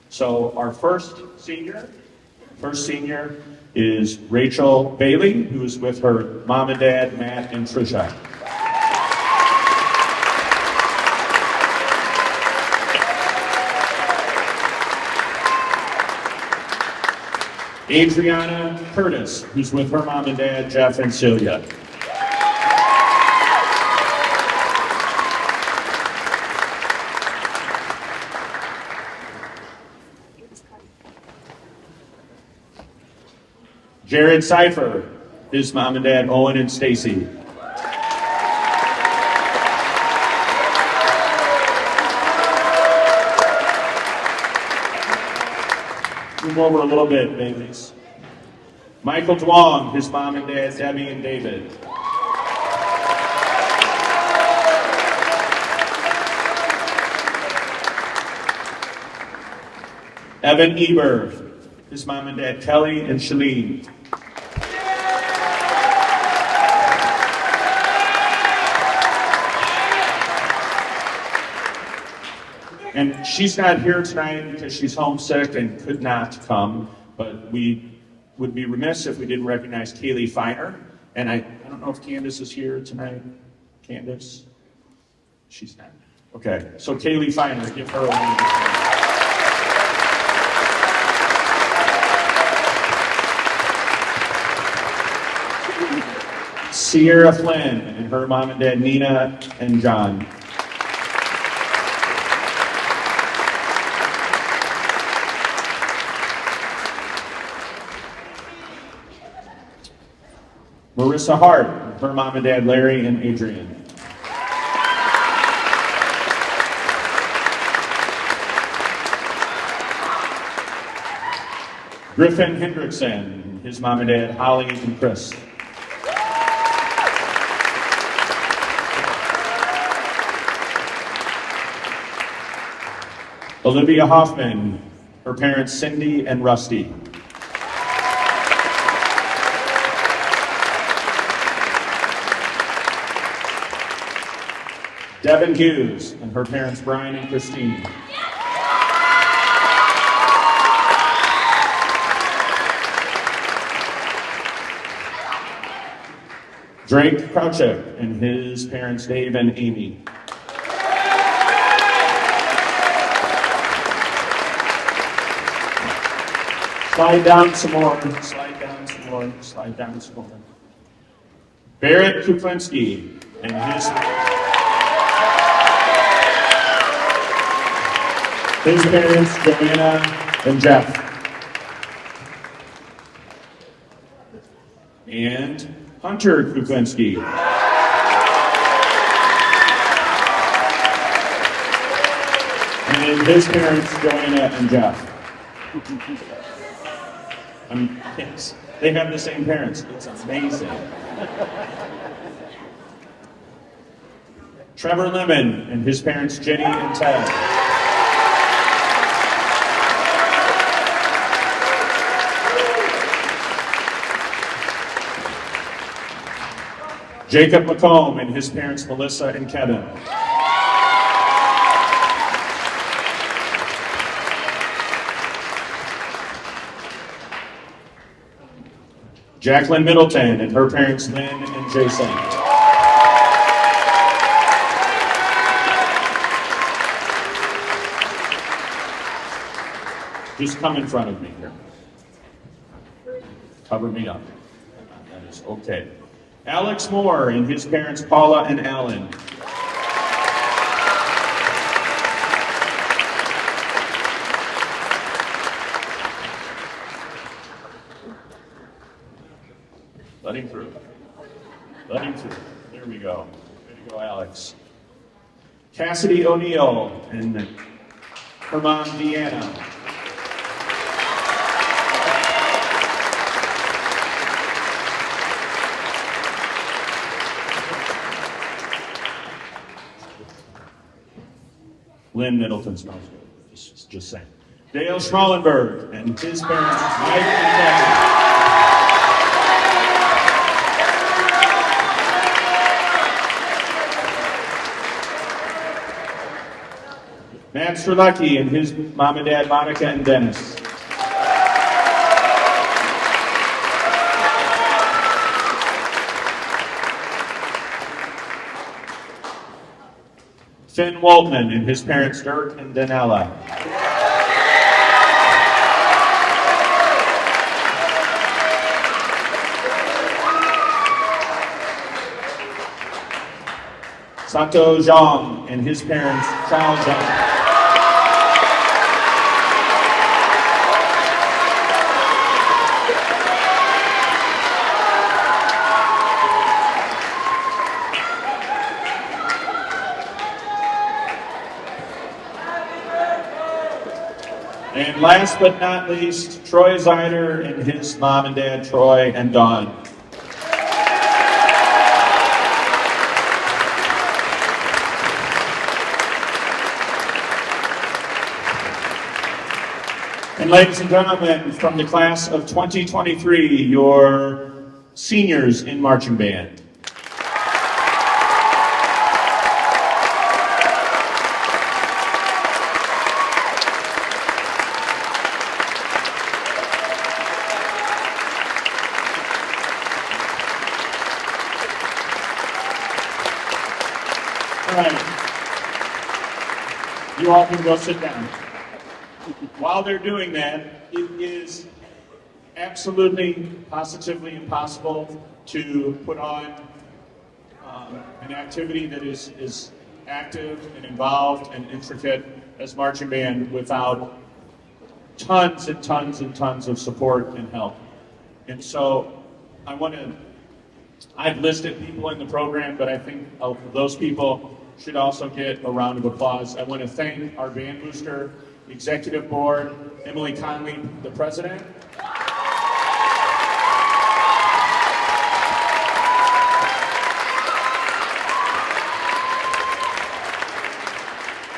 So our first senior is Rachel Bailey, who is with her mom and dad, Matt and Trisha. Adriana Curtis, who's with her mom and dad, Jeff and Celia. Jared Seifer, his mom and dad, Owen and Stacy. Move over a little bit, babies. Michael Duong, his mom and dad, Debbie and David. Evan Eber, his mom and dad, Kelly and Shalene. And she's not here tonight because she's homesick and could not come, but we would be remiss if we didn't recognize Kaylee Feiner. And I don't know if Candace is here tonight. Candace? She's not. Okay, so Kaylee Feiner, give her a round. Sierra Flynn and her mom and dad, Nina and John. Marissa Hart, her mom and dad, Larry and Adrian. Griffin Hendrickson, his mom and dad, Holly and Chris. Olivia Hoffman, her parents, Cindy and Rusty. Devin Hughes and her parents, Brian and Christine. Drake Crouchek and his parents, Dave and Amy. Slide down some more, slide down some more, slide down some more. Barrett Kuklinski and his parents, Joanna and Jeff. And Hunter Kuklinski. And his parents, Joanna and Jeff. Yes, they have the same parents. It's amazing. Trevor Lemon and his parents, Jenny and Ted. Jacob McComb and his parents, Melissa and Kevin. Jacqueline Middleton and her parents, Lynn and Jason. Just come in front of me here. Cover me up. That is okay. Alex Moore and his parents, Paula and Alan. Let him through. Let him through. There we go. Way to go, Alex. Cassidy O'Neill and her mom, Deanna. Lynn Middleton smells good. Just saying. Dale Schmallenberg and his parents, Mike and Kathy. Matt Strzelecki and his mom and dad, Monica and Dennis. Finn Waltman and his parents, Dirk and Danella. Sato Zhang and his parents, Chao Zhang. And last but not least, Troy Zeider and his mom and dad, Troy and Dawn. And ladies and gentlemen, from the class of 2023, your seniors in marching band. All right. You all can go sit down. While they're doing that, it is absolutely, positively impossible to put on an activity that is active and involved and intricate as marching band without tons and tons and tons of support and help. And so I've listed people in the program, but I think those people should also get a round of applause. I want to thank our band booster executive board, Emily Conley, the president.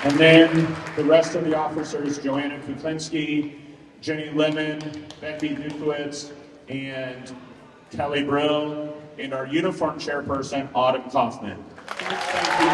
And then the rest of the officers, Joanna Kuklinski, Jenny Lemon, Becky Dukowitz, and Kelly Brill, and our uniform chairperson, Autumn Kaufman. Thank you.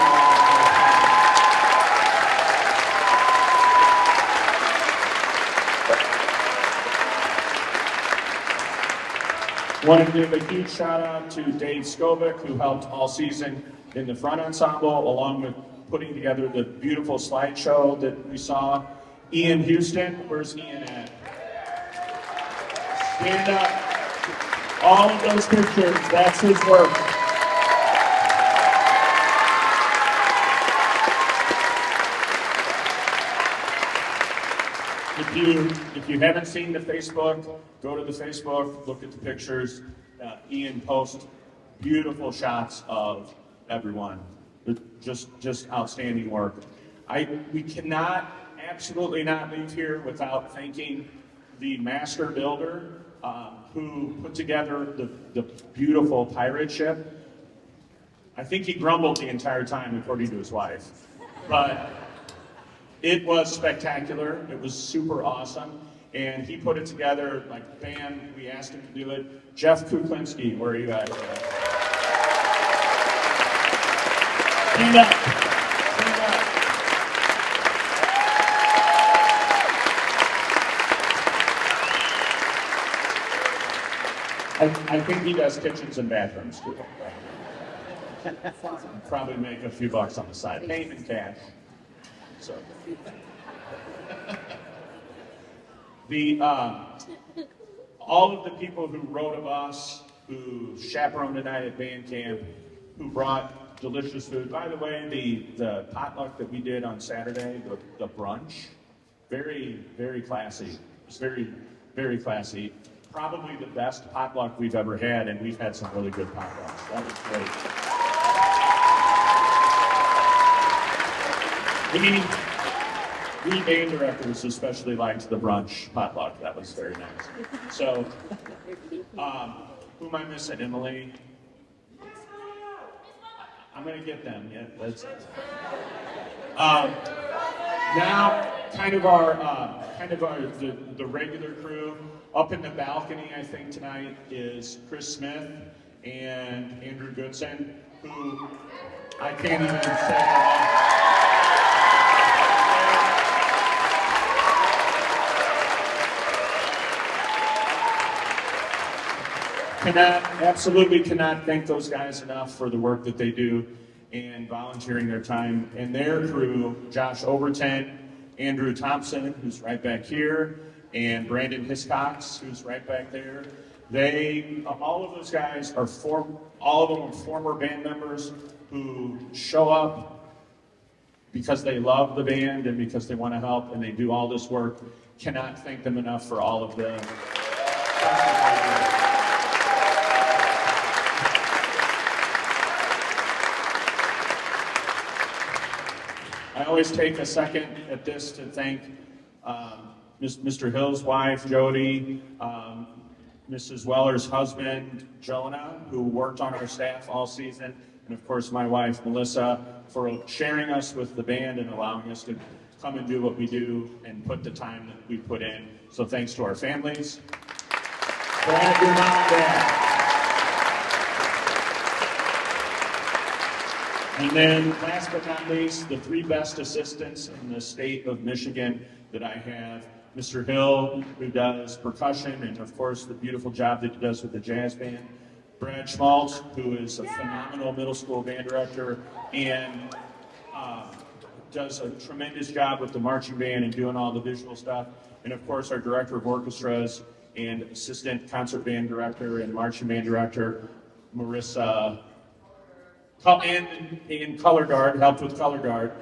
I want to give a huge shout out to Dave Skovic, who helped all season in the front ensemble, along with putting together the beautiful slideshow that we saw. Ian Houston, where's Ian at? Stand up. All of those pictures, that's his work. If you haven't seen the Facebook, go to the Facebook, look at the pictures. Ian posts beautiful shots of everyone. Just outstanding work. We cannot, absolutely not leave here without thanking the master builder who put together the beautiful pirate ship. I think he grumbled the entire time, according to his wife. But it was spectacular. It was super awesome. And he put it together, like, bam, we asked him to do it. Jeff Kuklinski, where are you at? Stand up. Stand up. I think he does kitchens and bathrooms, too. Probably make a few bucks on the side. Paint and cash. So, all of the people who rode a bus, who chaperoned tonight at band camp, who brought delicious food. By the way, the potluck that we did on Saturday, the brunch, very, very classy. It was very, very classy. probably the best potluck we've ever had, and we've had some really good potlucks. That was great. We band directors especially liked the brunch potluck. That was very nice. So, who am I missing? Emily? I'm going to get them. Yeah, that's it. Now, the regular crew up in the balcony. I think tonight is Chris Smith and Andrew Goodson, who I can't even say. Absolutely cannot thank those guys enough for the work that they do and volunteering their time. And their crew, Josh Overton, Andrew Thompson, who's right back here, and Brandon Hiscox, who's right back there. All of those guys are all of them are former band members who show up because they love the band and because they want to help, and they do all this work. Cannot thank them enough for all of the. I always take a second at this to thank Mr. Hill's wife, Jody, Mrs. Weller's husband, Jonah, who worked on our staff all season, and of course my wife, Melissa, for sharing us with the band and allowing us to come and do what we do and put the time that we put in. So thanks to our families. Brad, your mom and dad. And then, last but not least, the three best assistants in the state of Michigan that I have. Mr. Hill, who does percussion, and of course the beautiful job that he does with the jazz band. Brad Schmaltz, who is a phenomenal middle school band director and does a tremendous job with the marching band and doing all the visual stuff. And of course our director of orchestras and assistant concert band director and marching band director, Marissa. And color guard, helped with color guard.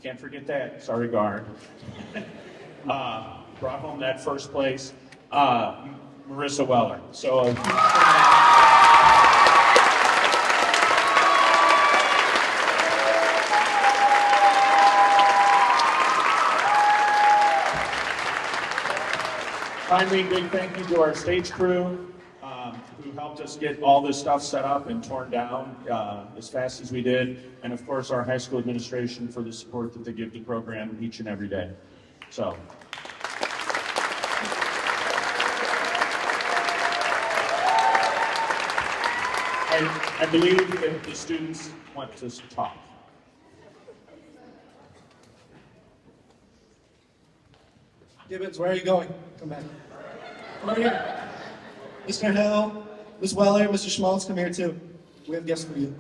Can't forget that. Sorry, guard. Brought home that first place, Marissa Weller. So. Finally, big thank you to our stage crew. Who helped us get all this stuff set up and torn down as fast as we did, and of course our high school administration for the support that they give the program each and every day. So. I believe that the students want to talk. Gibbons, where are you going? Come back. Come over here. Mr. Hill, Ms. Weller, Mr. Schmaltz, come here too. We have guests for you.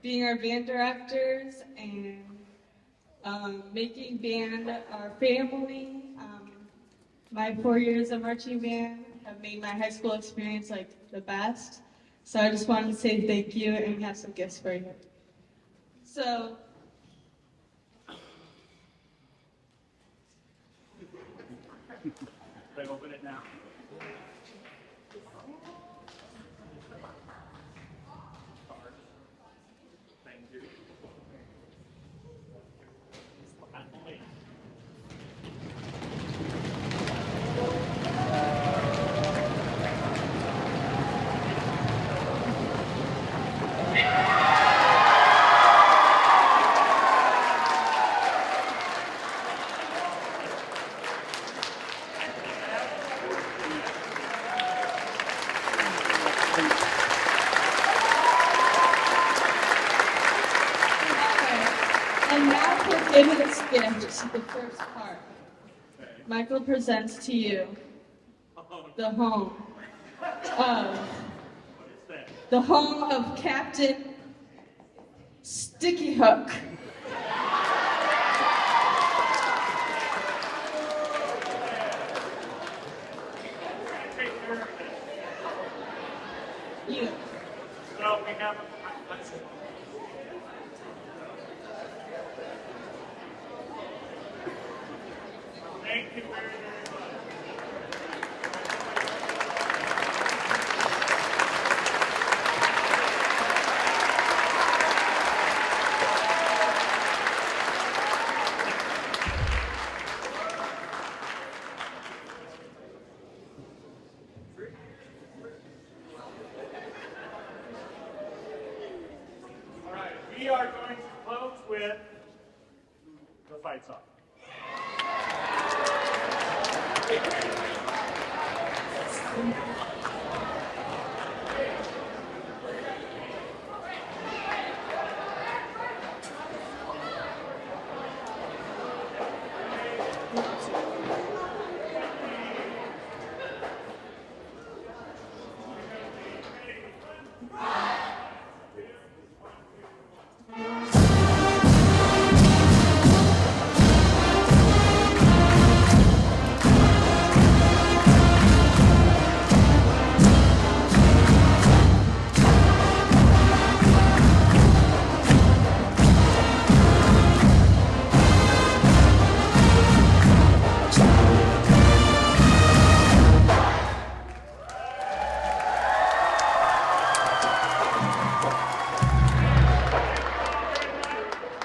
Being our band directors and making band our family. My 4 years of marching band have made my high school experience like the best. So I just wanted to say thank you, and we have some gifts for you. So. They open it now. The first part. Michael presents to you. Oh, the home of Captain Sticky Hook. You. So we have. Thank you very, very much. All right, we are going to close with the fight song.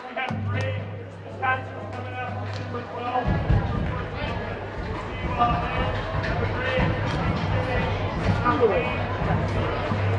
We have great concerts coming up December 12th. See you all there. Have a great Thanksgiving, Halloween.